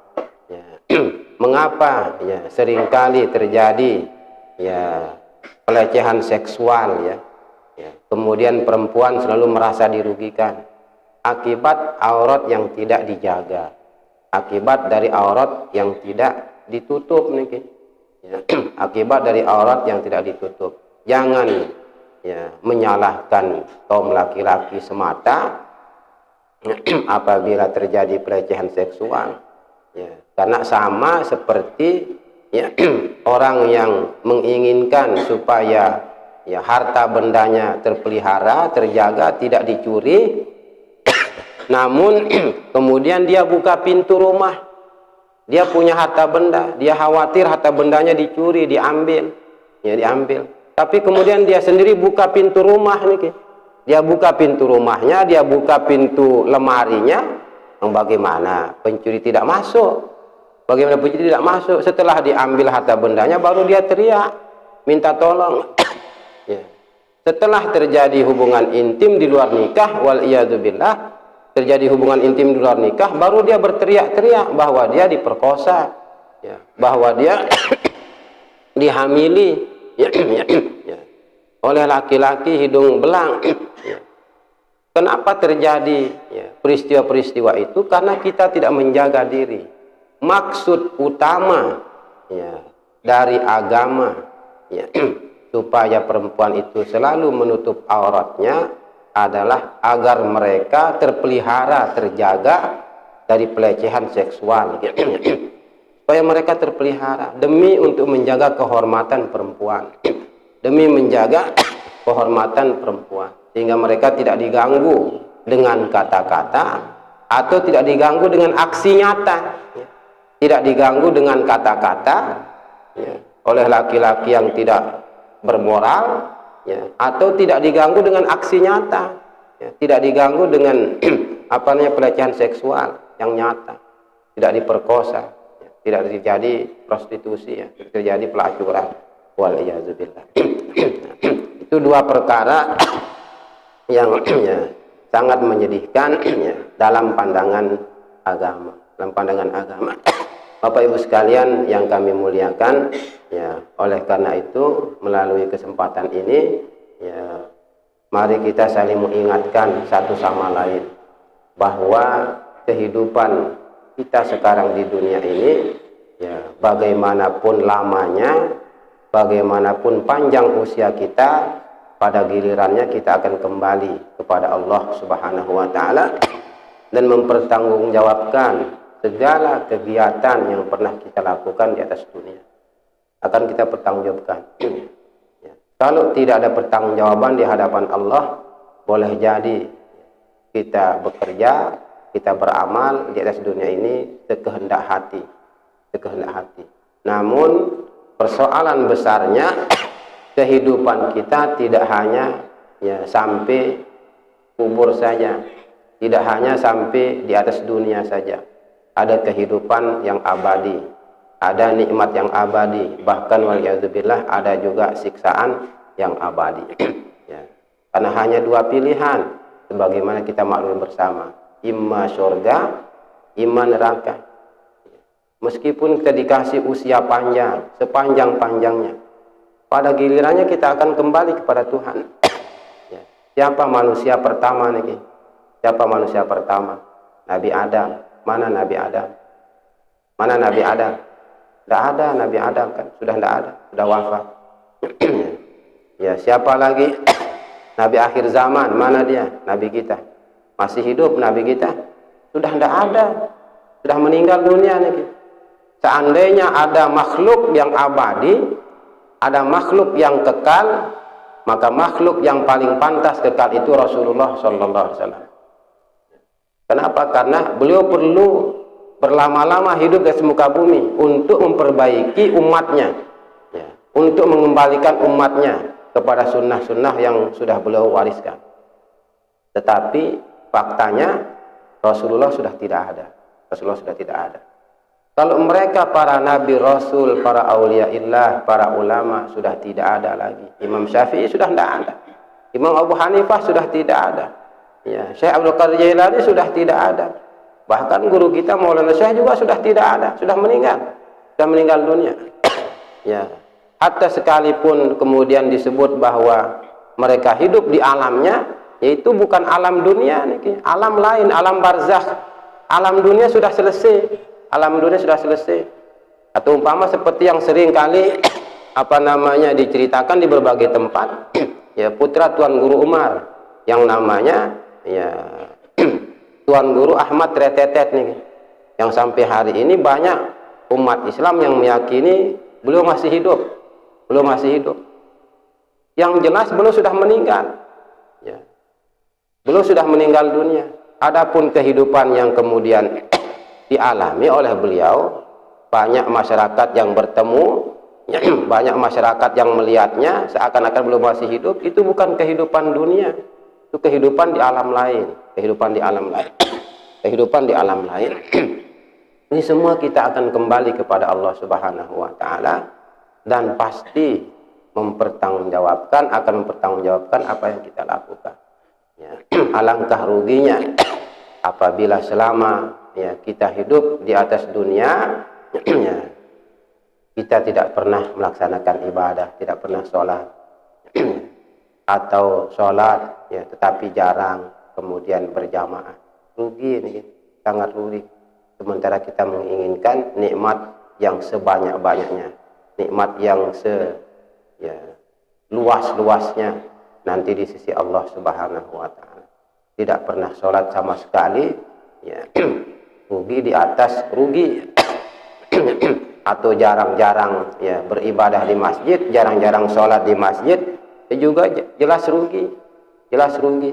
Ya. Mengapa ya seringkali terjadi ya pelecehan seksual ya. Kemudian perempuan selalu merasa dirugikan akibat aurat yang tidak dijaga, akibat dari aurat yang tidak ditutup nih ya. Akibat dari aurat yang tidak ditutup. Jangan ya menyalahkan kaum laki-laki semata apabila terjadi pelecehan seksual ya, karena sama seperti ya orang yang menginginkan supaya ya harta bendanya terpelihara, terjaga, tidak dicuri, namun kemudian dia buka pintu rumah, dia punya harta benda, dia khawatir harta bendanya dicuri, diambil ya, diambil, tapi kemudian dia sendiri buka pintu rumah nih, dia buka pintu rumahnya, dia buka pintu lemarinya, bagaimana pencuri tidak masuk? Bagaimana pencuri tidak masuk? Setelah diambil harta bendanya baru dia teriak minta tolong ya. Setelah terjadi hubungan intim di luar nikah, wal iyadzubillah, terjadi hubungan intim di luar nikah, baru dia berteriak-teriak bahwa dia diperkosa ya, bahwa dia dihamili ya, ya, oleh laki-laki hidung belang ya. Kenapa terjadi ya, peristiwa-peristiwa itu? Karena kita tidak menjaga diri. Maksud utama ya, dari agama ya, supaya perempuan itu selalu menutup auratnya adalah agar mereka terpelihara, terjaga dari pelecehan seksual ya. Supaya mereka terpelihara demi untuk menjaga kehormatan perempuan, demi menjaga kehormatan perempuan, sehingga mereka tidak diganggu dengan kata-kata atau tidak diganggu dengan aksi nyata ya. Tidak diganggu dengan kata-kata ya, oleh laki-laki yang tidak bermoral ya, atau tidak diganggu dengan aksi nyata ya, tidak diganggu dengan apa namanya pelecehan seksual yang nyata, tidak diperkosa ya, tidak terjadi prostitusi ya, terjadi pelacuran wal iyadzubillah. Itu dua perkara yang ya, sangat menyedihkan ya, dalam pandangan agama, dalam pandangan agama. Bapak Ibu sekalian yang kami muliakan ya, oleh karena itu melalui kesempatan ini ya, mari kita saling mengingatkan satu sama lain bahwa kehidupan kita sekarang di dunia ini ya, bagaimanapun lamanya, bagaimanapun panjang usia kita, pada gilirannya kita akan kembali kepada Allah Subhanahu wa taala dan mempertanggungjawabkan segala kegiatan yang pernah kita lakukan di atas dunia. Akan kita pertanggungjawabkan ya. Kalau tidak ada pertanggungjawaban di hadapan Allah, boleh jadi kita bekerja, kita beramal di atas dunia ini sekehendak hati, sekehendak hati. Namun persoalan besarnya kehidupan kita tidak hanya ya, sampai kubur saja, tidak hanya sampai di atas dunia saja. Ada kehidupan yang abadi, ada nikmat yang abadi, bahkan waliyadzubillah ada juga siksaan yang abadi ya. Karena hanya dua pilihan sebagaimana kita maklum bersama, imma surga, imma neraka. Meskipun kita dikasih usia panjang, sepanjang-panjangnya, pada gilirannya kita akan kembali kepada Tuhan ya. Siapa manusia pertama nih? Siapa manusia pertama? Nabi Adam. Mana Nabi Adam? Mana Nabi Adam? Tidak ada Nabi Adam kan? Sudah tidak ada, sudah wafat. Ya, siapa lagi? Nabi akhir zaman, mana dia? Nabi kita. Masih hidup Nabi kita? Sudah tidak ada, sudah meninggal dunia nih. Seandainya ada makhluk yang abadi, ada makhluk yang kekal, maka makhluk yang paling pantas kekal itu Rasulullah Sallallahu Alaihi Wasallam. Kenapa? Karena beliau perlu berlama-lama hidup di muka bumi untuk memperbaiki umatnya ya, untuk mengembalikan umatnya kepada sunnah-sunnah yang sudah beliau wariskan. Tetapi faktanya Rasulullah sudah tidak ada. Rasulullah sudah tidak ada. Kalau mereka para nabi, rasul, para auliaillah, para ulama sudah tidak ada lagi. Imam Syafi'i sudah tidak ada. Imam Abu Hanifah sudah tidak ada. Ya, Syekh Abdul Qadir Jailani sudah tidak ada. Bahkan guru kita Maulana Syekh juga sudah tidak ada, sudah meninggal dunia. Ya. Hatta sekalipun kemudian disebut bahwa mereka hidup di alamnya, yaitu bukan alam dunia, alam lain, alam barzakh. Alam dunia sudah selesai, alam dunia sudah selesai. Atau umpama seperti yang sering kali diceritakan di berbagai tempat, ya, putra Tuan Guru Umar yang namanya ya Tuan Guru Ahmad Retetet nih, yang sampai hari ini banyak umat Islam yang meyakini beliau masih hidup, beliau masih hidup. Yang jelas beliau sudah meninggal, ya. Beliau sudah meninggal dunia. Adapun kehidupan yang kemudian dialami oleh beliau, banyak masyarakat yang bertemu, banyak masyarakat yang melihatnya seakan-akan beliau masih hidup. Itu bukan kehidupan dunia, itu kehidupan di alam lain, kehidupan di alam lain, kehidupan di alam lain. Ini semua kita akan kembali kepada Allah Subhanahu wa Ta'ala, dan pasti akan mempertanggungjawabkan apa yang kita lakukan. Ya, alangkah ruginya apabila selama ya kita hidup di atas dunia, ya, kita tidak pernah melaksanakan ibadah, tidak pernah sholat, atau sholat ya tetapi jarang, kemudian berjamaah. Rugi ini, sangat rugi. Sementara kita menginginkan nikmat yang sebanyak-banyaknya, nikmat yang luas-luasnya nanti di sisi Allah Subhanahu wa Ta'ala. Tidak pernah sholat sama sekali, ya, rugi di atas rugi. Atau jarang-jarang ya beribadah di masjid, jarang-jarang sholat di masjid, juga jelas rugi, jelas rugi.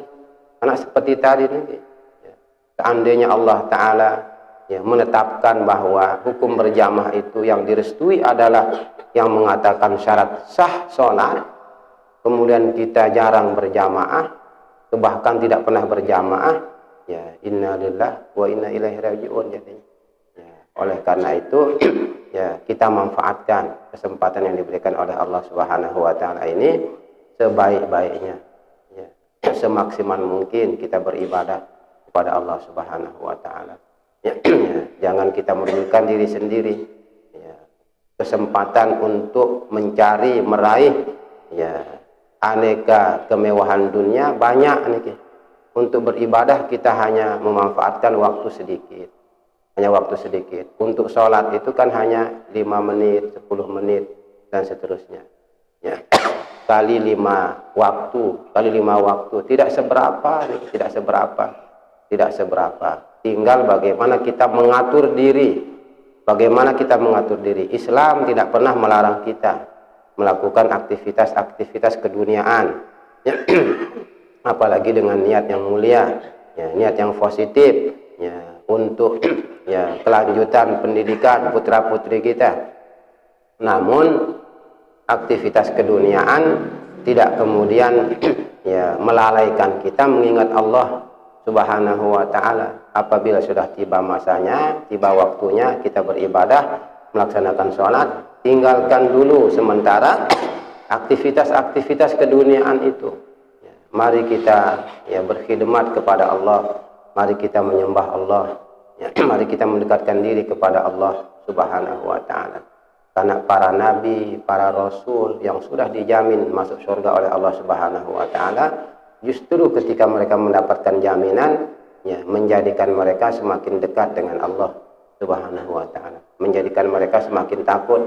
Karena seperti tadi nih, ya, seandainya Allah Ta'ala ya menetapkan bahwa hukum berjamaah itu yang direstui adalah yang mengatakan syarat sah sholat, kemudian kita jarang berjamaah, bahkan tidak pernah berjamaah, ya innalillahi wa inna ilaihi raji'un. Jadi ya, oleh karena itu ya kita manfaatkan kesempatan yang diberikan oleh Allah Subhanahu wa Ta'ala ini sebaik-baiknya, ya, semaksimal mungkin kita beribadah kepada Allah Subhanahu wa Ta'ala. Ya, jangan kita merugikan diri sendiri. Ya, kesempatan untuk mencari, meraih ya aneka kemewahan dunia banyak nih. Untuk beribadah kita hanya memanfaatkan waktu sedikit, hanya waktu sedikit. Untuk sholat itu kan hanya 5 menit, 10 menit dan seterusnya, ya. kali 5 waktu tidak seberapa nih, tidak seberapa. Tinggal bagaimana kita mengatur diri, Islam tidak pernah melarang kita melakukan aktivitas-aktivitas keduniaan, ya. Apalagi dengan niat yang mulia, ya, niat yang positif, ya, untuk ya kelanjutan pendidikan putra-putri kita. Namun aktivitas keduniaan tidak kemudian ya melalaikan kita mengingat Allah Subhanahu wa Ta'ala. Apabila sudah tiba masanya, tiba waktunya kita beribadah, melaksanakan sholat, tinggalkan dulu sementara aktivitas-aktivitas keduniaan itu. Ya, mari kita ya berkhidmat kepada Allah, mari kita menyembah Allah, ya, mari kita mendekatkan diri kepada Allah Subhanahu wa Ta'ala. Karena para nabi, para rasul yang sudah dijamin masuk surga oleh Allah Subhanahu wa Ta'ala, justru ketika mereka mendapatkan jaminan, ya, menjadikan mereka semakin dekat dengan Allah Subhanahu wa Ta'ala, menjadikan mereka semakin takut,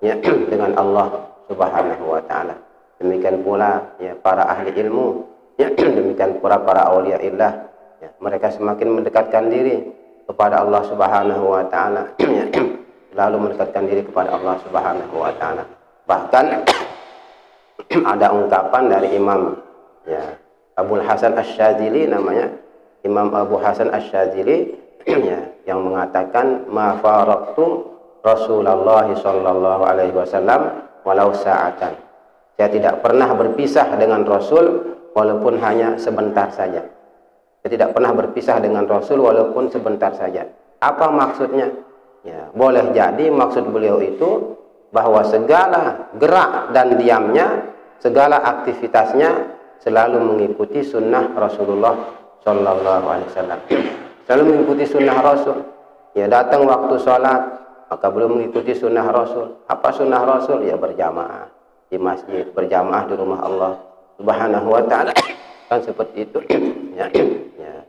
ya, dengan Allah Subhanahu wa Ta'ala. Demikian pula ya para ahli ilmu, ya, demikian pula para auliaillah, ya, mereka semakin mendekatkan diri kepada Allah Subhanahu wa Ta'ala, ya, lalu mendekatkan diri kepada Allah Subhanahu wa Ta'ala. Bahkan ada ungkapan dari Imam ya Abul Hasan Asy-Syadzili, namanya Imam Abu Hasan Asy-Syadzili, ya, yang mengatakan ma faraqtu Rasulullah sallallahu alaihi wasallam walau sa'atan. Saya tidak pernah berpisah dengan Rasul walaupun hanya sebentar saja. Saya tidak pernah berpisah dengan Rasul walaupun sebentar saja. Apa maksudnya? Ya, boleh jadi maksud beliau itu bahwa segala gerak dan diamnya, segala aktivitasnya selalu mengikuti sunnah Rasulullah sallallahu alaihi wasallam. Selalu mengikuti sunnah Rasul. Ya, datang waktu sholat, maka belum mengikuti sunnah Rasul. Apa sunnah Rasul? Ya berjamaah di masjid, berjamaah di rumah Allah Subhanahu wa ta'ala. Kan seperti itu. Ya.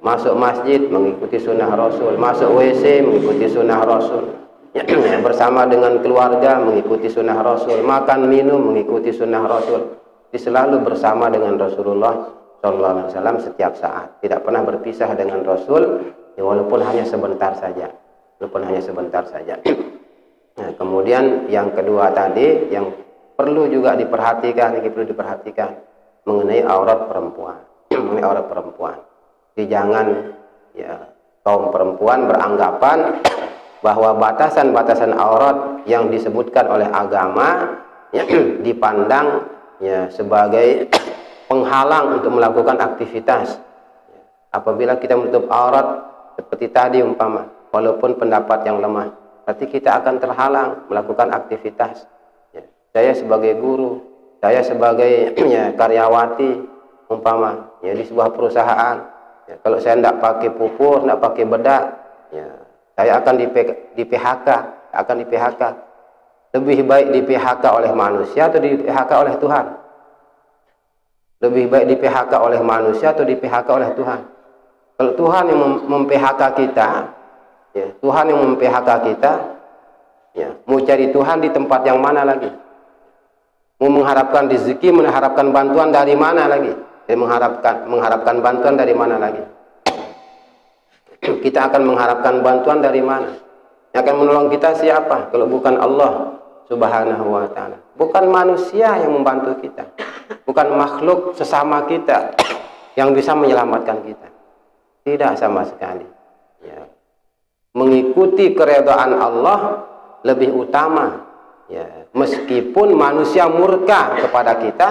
Masuk masjid mengikuti sunnah Rasul, masuk WC mengikuti sunnah Rasul. Ya. Bersama dengan keluarga mengikuti sunnah Rasul, makan minum mengikuti sunnah Rasul. Selalu bersama dengan Rasulullah SAW setiap saat, tidak pernah berpisah dengan Rasul, ya, walaupun hanya sebentar saja, Nah, kemudian yang kedua tadi, yang perlu juga diperhatikan, mengenai aurat perempuan, Jadi jangan ya kaum perempuan beranggapan bahwa batasan-batasan aurat yang disebutkan oleh agama ya, dipandang ya sebagai penghalang untuk melakukan aktivitas. Apabila kita menutup aurat seperti tadi umpama, walaupun pendapat yang lemah, berarti kita akan terhalang melakukan aktivitas. Ya. Saya sebagai guru, saya sebagai ya, karyawati umpama ya di sebuah perusahaan, ya, kalau saya tidak pakai pupur, tidak pakai bedak, ya, saya akan di PHK. Lebih baik di PHK oleh manusia atau di PHK oleh Tuhan? Lebih baik di PHK oleh manusia atau di PHK oleh Tuhan? Kalau Tuhan yang mem-PHK kita, ya, ya, mau cari Tuhan di tempat yang mana lagi? Mau mengharapkan rezeki, mengharapkan bantuan dari mana lagi? Mengharapkan bantuan dari mana lagi? Kita akan mengharapkan bantuan dari mana? Yang akan menolong kita siapa? Kalau bukan Allah Subhanahu wa ta'ala. Bukan manusia yang membantu kita, bukan makhluk sesama kita yang bisa menyelamatkan kita. Tidak sama sekali ya. Mengikuti keredaan Allah lebih utama ya, meskipun manusia murka kepada kita,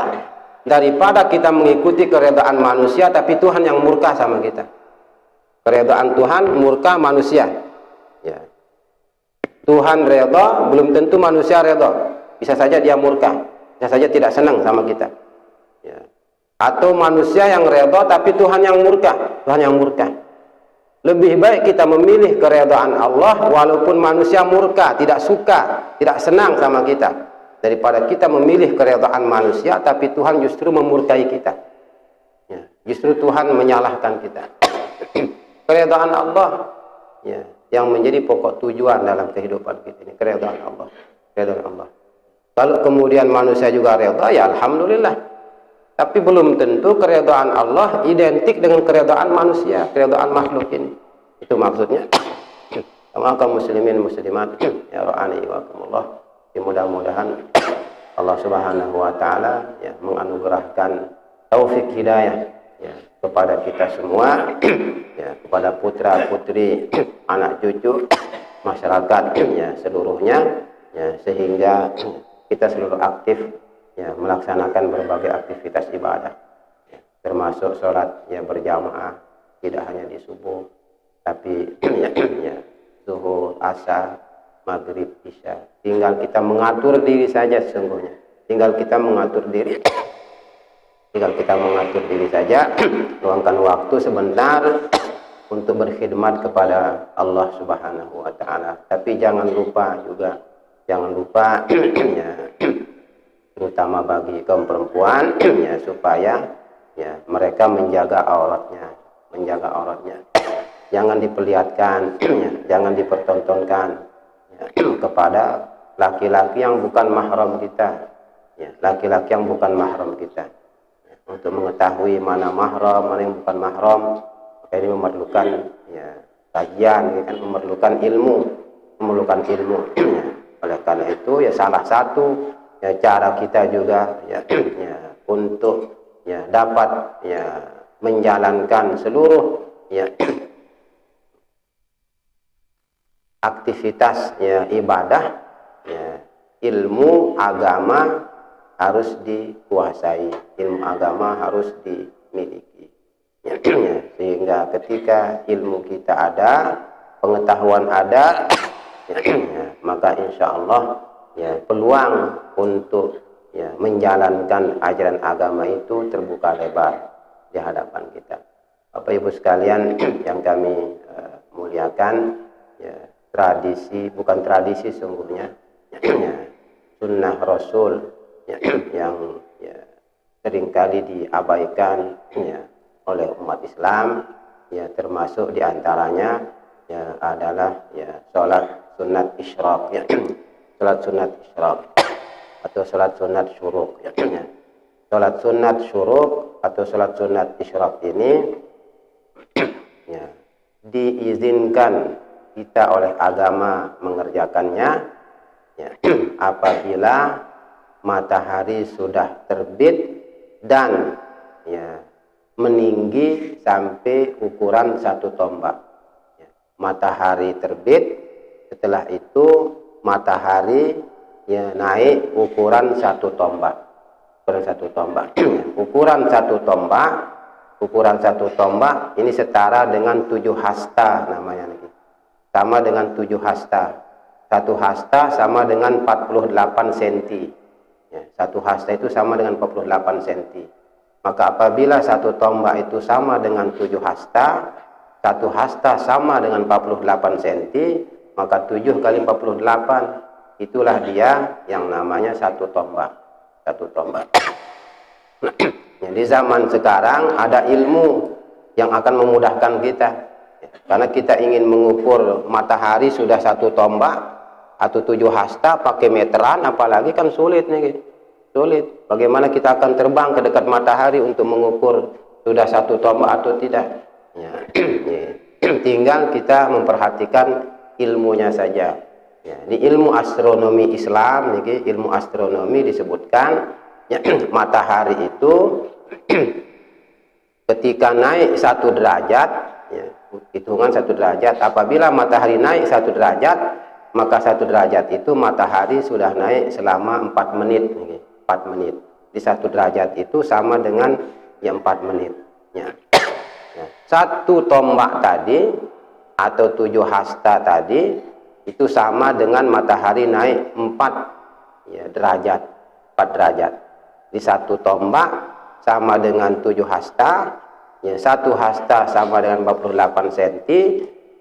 daripada kita mengikuti keredaan manusia tapi Tuhan yang murka sama kita. Keredaan Tuhan, murka manusia ya. Tuhan redha, belum tentu manusia redha. Bisa saja dia murka, bisa saja tidak senang sama kita. Ya. Atau manusia yang redha, tapi Tuhan yang murka. Lebih baik kita memilih keredaan Allah, walaupun manusia murka, tidak suka, tidak senang sama kita, daripada kita memilih keredaan manusia, tapi Tuhan justru memurkai kita. Ya. Justru Tuhan menyalahkan kita. Keredaan Allah, ya, yang menjadi pokok tujuan dalam kehidupan kita ini, keredaan Allah. Kalau kemudian manusia juga redha, ya alhamdulillah. Tapi belum tentu keredaan Allah identik dengan keredaan manusia, keredaan makhluk ini. Itu maksudnya. Maka muslimin muslimat ya ra'ani wa kumullah, mudah-mudahan Allah Subhanahu wa taala ya menganugerahkan taufik hidayah ya kepada kita semua, ya, kepada putra-putri, anak cucu, masyarakat ya seluruhnya, ya, sehingga kita selalu aktif ya melaksanakan berbagai aktivitas ibadah, ya, termasuk sholat ya berjamaah, tidak hanya di subuh, tapi ya, zuhur, asar, maghrib, isya. Tinggal kita mengatur diri saja sesungguhnya. Tinggal kita mengatur diri saja, luangkan waktu sebentar untuk berkhidmat kepada Allah Subhanahu wa ta'ala. Tapi jangan lupa ya, terutama bagi kaum perempuan ya, supaya ya mereka menjaga auratnya. Jangan diperlihatkan, ya, jangan dipertontonkan ya, kepada laki-laki yang bukan mahram kita. Ya, laki-laki yang bukan mahram kita. Untuk mengetahui mana mahram, mana yang bukan mahram, maka ini memerlukan ya, kajian, ya, kan, memerlukan ilmu. Ya. Oleh karena itu ya salah satu ya, cara kita juga ya, ya, untuk ya, dapat ya, menjalankan seluruh ya, aktivitas ya, ibadah ya, ilmu agama harus dikuasai, ilmu agama harus dimiliki ya, sehingga ketika ilmu kita ada, pengetahuan ada ya, maka insya Allah ya, peluang untuk ya, menjalankan ajaran agama itu terbuka lebar di hadapan kita. Bapak Ibu sekalian yang kami muliakan ya, tradisi, bukan tradisi sungguhnya, ya, sunnah Rasul ya, yang ya, seringkali diabaikan ya, oleh umat Islam, ya, termasuk diantaranya ya, adalah ya, sholat sunat isyraq ya. Sholat sunat isyraq atau sholat sunat syuruk ya. Sholat sunat syuruk atau sholat sunat isyraq ini ya, diizinkan kita oleh agama mengerjakannya ya, apabila matahari sudah terbit dan ya, meninggi sampai ukuran 1 tombak. Ya, matahari terbit, setelah itu matahari ya, naik ukuran 1 tombak. Ukuran 1 tombak. Ukuran 1 tombak. Ukuran 1 tombak ini setara dengan 7 hasta namanya. Sama dengan 7 hasta. 1 hasta sama dengan 48 cm. Ya, 1 hasta itu sama dengan 48 cm. Maka apabila 1 tombak itu sama dengan 7 hasta, 1 hasta sama dengan 48 cm, maka 7 kali 48 itulah dia yang namanya 1 tombak. 1 tombak. Ya, di zaman sekarang ada ilmu yang akan memudahkan kita. Karena kita ingin mengukur matahari sudah 1 tombak atau 7 hasta pakai meteran, apalagi kan sulit nih. Sulit. Bagaimana kita akan terbang ke dekat matahari untuk mengukur sudah 1 tombak atau tidak? Ya. Tinggal kita memperhatikan ilmunya saja. Ya. Di ilmu astronomi Islam, nih, ilmu astronomi disebutkan ya, matahari itu ketika naik 1 derajat, ya, hitungan 1 derajat. Apabila matahari naik 1 derajat, maka 1 derajat itu matahari sudah naik selama 4 menit. 4 menit. Di 1 derajat itu sama dengan ya 4 menit. Ya. Ya. 1 tombak tadi atau 7 hasta tadi itu sama dengan matahari naik 4 ya, derajat. 4 derajat. Di 1 tombak sama dengan 7 hasta. Ya, 1 hasta sama dengan 48 cm.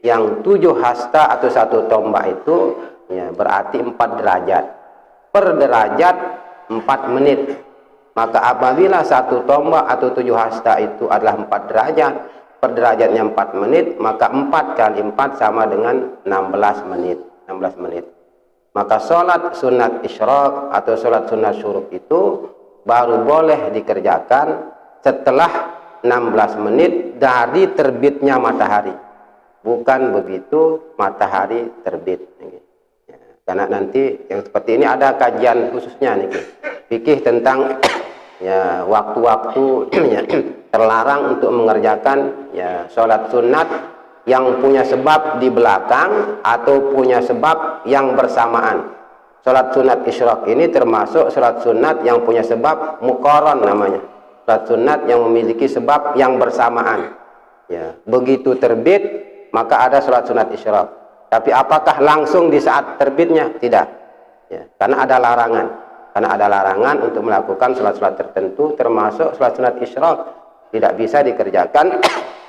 Yang 7 hasta atau 1 tombak itu ya, berarti 4 derajat. Per derajat 4 menit. Maka apabila 1 tombak atau 7 hasta itu adalah 4 derajat, per derajatnya 4 menit, maka 4 kali 4 sama dengan 16 menit. 16 menit. Maka sholat sunat isyraq atau sholat sunat syuruk itu baru boleh dikerjakan setelah 16 menit dari terbitnya matahari. Bukan begitu matahari terbit. Karena nanti yang seperti ini ada kajian khususnya nih, fikih tentang ya waktu-waktu ya, terlarang untuk mengerjakan ya sholat sunat yang punya sebab di belakang atau punya sebab yang bersamaan. Sholat sunat isyraq ini termasuk sholat sunat yang punya sebab muqaran namanya. Sholat sunat yang memiliki sebab yang bersamaan. Ya, begitu terbit maka ada sholat sunat isyraq. Tapi apakah langsung di saat terbitnya? Tidak. Ya, karena ada larangan. Karena ada larangan untuk melakukan sholat-sholat tertentu, termasuk sholat sunat isyraq. Tidak bisa dikerjakan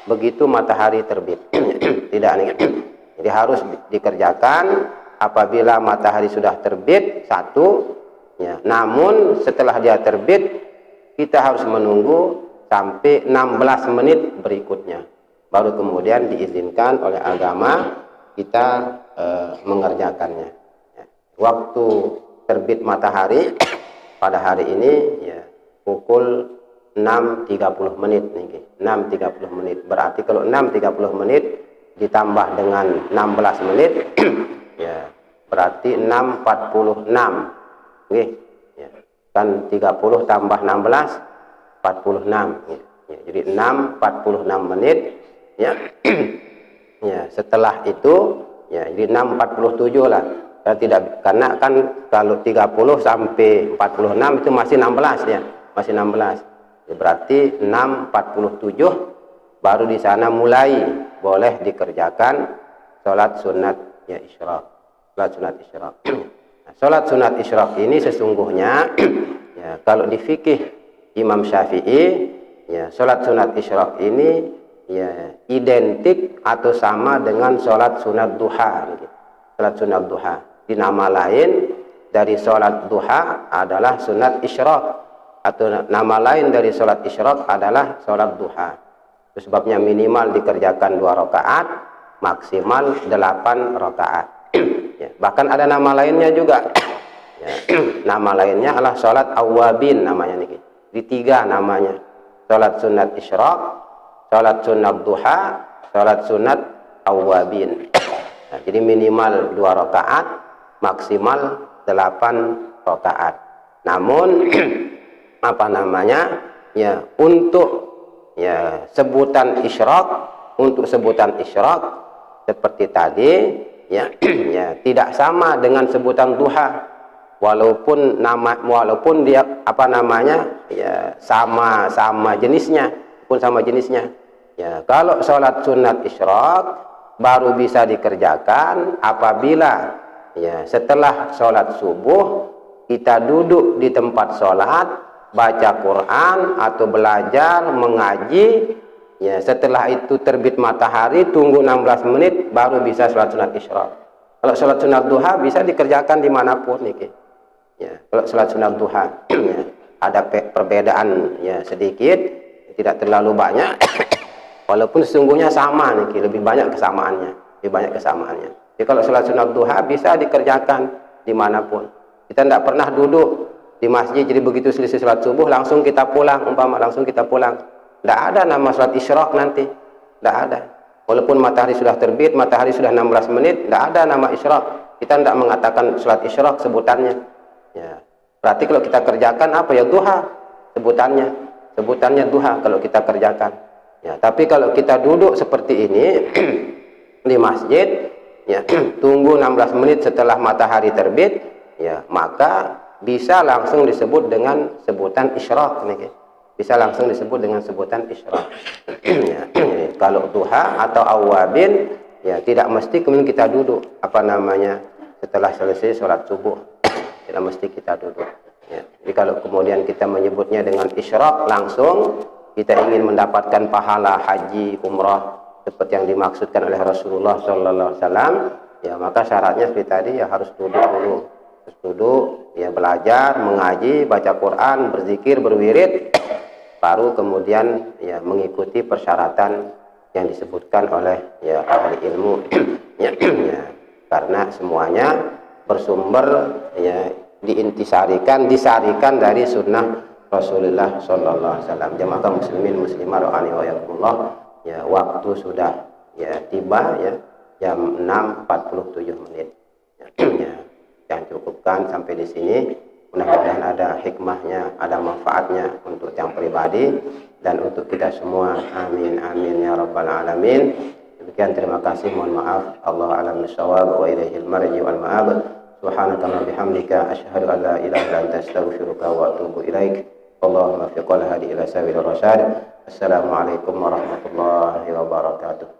begitu matahari terbit. Tidak. Jadi harus dikerjakan apabila matahari sudah terbit, 1. Ya, namun setelah dia terbit, kita harus menunggu sampai 16 menit berikutnya. Baru kemudian diizinkan oleh agama kita mengerjakannya. Ya. Waktu terbit matahari pada hari ini ya, pukul 6.30 menit nih. 6.30 menit. Berarti kalau 6.30 menit ditambah dengan 16 menit ya, berarti 6.46. Nggih. Ya. Kan 30 tambah 16 46. Ya. Ya, jadi 6.46 menit ya. Ya, setelah itu ya jadi 6.47 lah. Karena kan kalau 30 sampai 46 itu masih 16 ya, masih 16. Ya, berarti 6.47 baru di sana mulai boleh dikerjakan sholat sunat ya isyraq. Sholat sunat isyraq. Nah, sholat sunat isyraq ini sesungguhnya ya, kalau di fikih Imam Syafi'i ya, sholat sunat isyraq ini ya identik atau sama dengan sholat sunat duha. salat sunat duha. Di nama lain dari salat duha adalah sunat isyraq, atau nama lain dari salat isyraq adalah salat duha. Itu sebabnya minimal dikerjakan 2 rakaat, maksimal 8 rakaat. Ya, bahkan ada nama lainnya juga. Ya, nama lainnya adalah salat awwabin namanya nih. Di 3 namanya. Salat sunat isyraq, salat sunat duha, salat sunat awwabin. Nah, jadi minimal 2 rakaat, maksimal 8 rakaat. Namun apa namanya? Ya, untuk ya sebutan isyraq, seperti tadi ya, ya tidak sama dengan sebutan duha. Walaupun dia apa namanya? Ya sama jenisnya, pun sama jenisnya. Ya, kalau sholat sunat isyraq baru bisa dikerjakan apabila ya setelah sholat subuh kita duduk di tempat sholat, baca Quran atau belajar mengaji. Ya, setelah itu terbit matahari, tunggu 16 menit baru bisa sholat sunat isyraq. Kalau sholat sunat duha bisa dikerjakan dimanapun nih. Ya, kalau sholat sunat duha ya, ada perbedaan ya sedikit, tidak terlalu banyak. Walaupun sesungguhnya sama nih, lebih banyak kesamaannya. Jadi kalau sholat sunat duha bisa dikerjakan dimanapun. Kita tidak pernah duduk di masjid, jadi begitu selesai sholat subuh langsung kita pulang, langsung kita pulang. Tidak ada nama sholat isyraq nanti, tidak ada. Walaupun matahari sudah terbit, matahari sudah 16 menit, tidak ada nama isyraq. Kita tidak mengatakan sholat isyraq sebutannya. Ya, berarti kalau kita kerjakan apa ya, duha sebutannya duha kalau kita kerjakan. Ya, tapi kalau kita duduk seperti ini di masjid, ya tunggu 16 menit setelah matahari terbit, ya maka bisa langsung disebut dengan sebutan isyraq nih. Bisa langsung disebut dengan sebutan isyraq. Ya, kalau duha atau awwabin ya tidak mesti kemudian kita duduk apa namanya setelah selesai sholat subuh. Tidak mesti kita duduk. Ya. Jadi kalau kemudian kita menyebutnya dengan isyraq langsung, kita ingin mendapatkan pahala haji, umrah seperti yang dimaksudkan oleh Rasulullah SAW, ya maka syaratnya seperti tadi ya harus duduk dulu. Harus duduk, ya belajar, mengaji, baca Quran, berzikir, berwirid, baru kemudian ya mengikuti persyaratan yang disebutkan oleh ya ahli ilmu. Ya, ya. Karena semuanya bersumber ya disarikan dari sunnah Rasulullah Sallallahu Alaihi Wasallam. Jamaah kaum muslimin muslimah rohani wa yakumullah, ya waktu sudah ya tiba ya jam 6.47 menit. Ya, yang cukupkan sampai di sini. Mudah-mudahan ada hikmahnya, ada manfaatnya untuk yang pribadi dan untuk kita semua. Amin amin ya rabbal alamin. Demikian, terima kasih, mohon maaf. Allah a'lam bishawab wa ilaihil marji wal ma'ab. Subhanaka wa bihamdika asyhadu an la ilaha illa anta astaghfiruka wa atubu ilaik. Allahumma fiqhal hadi ila sabil rasyad. Assalamualaikum warahmatullahi wabarakatuh.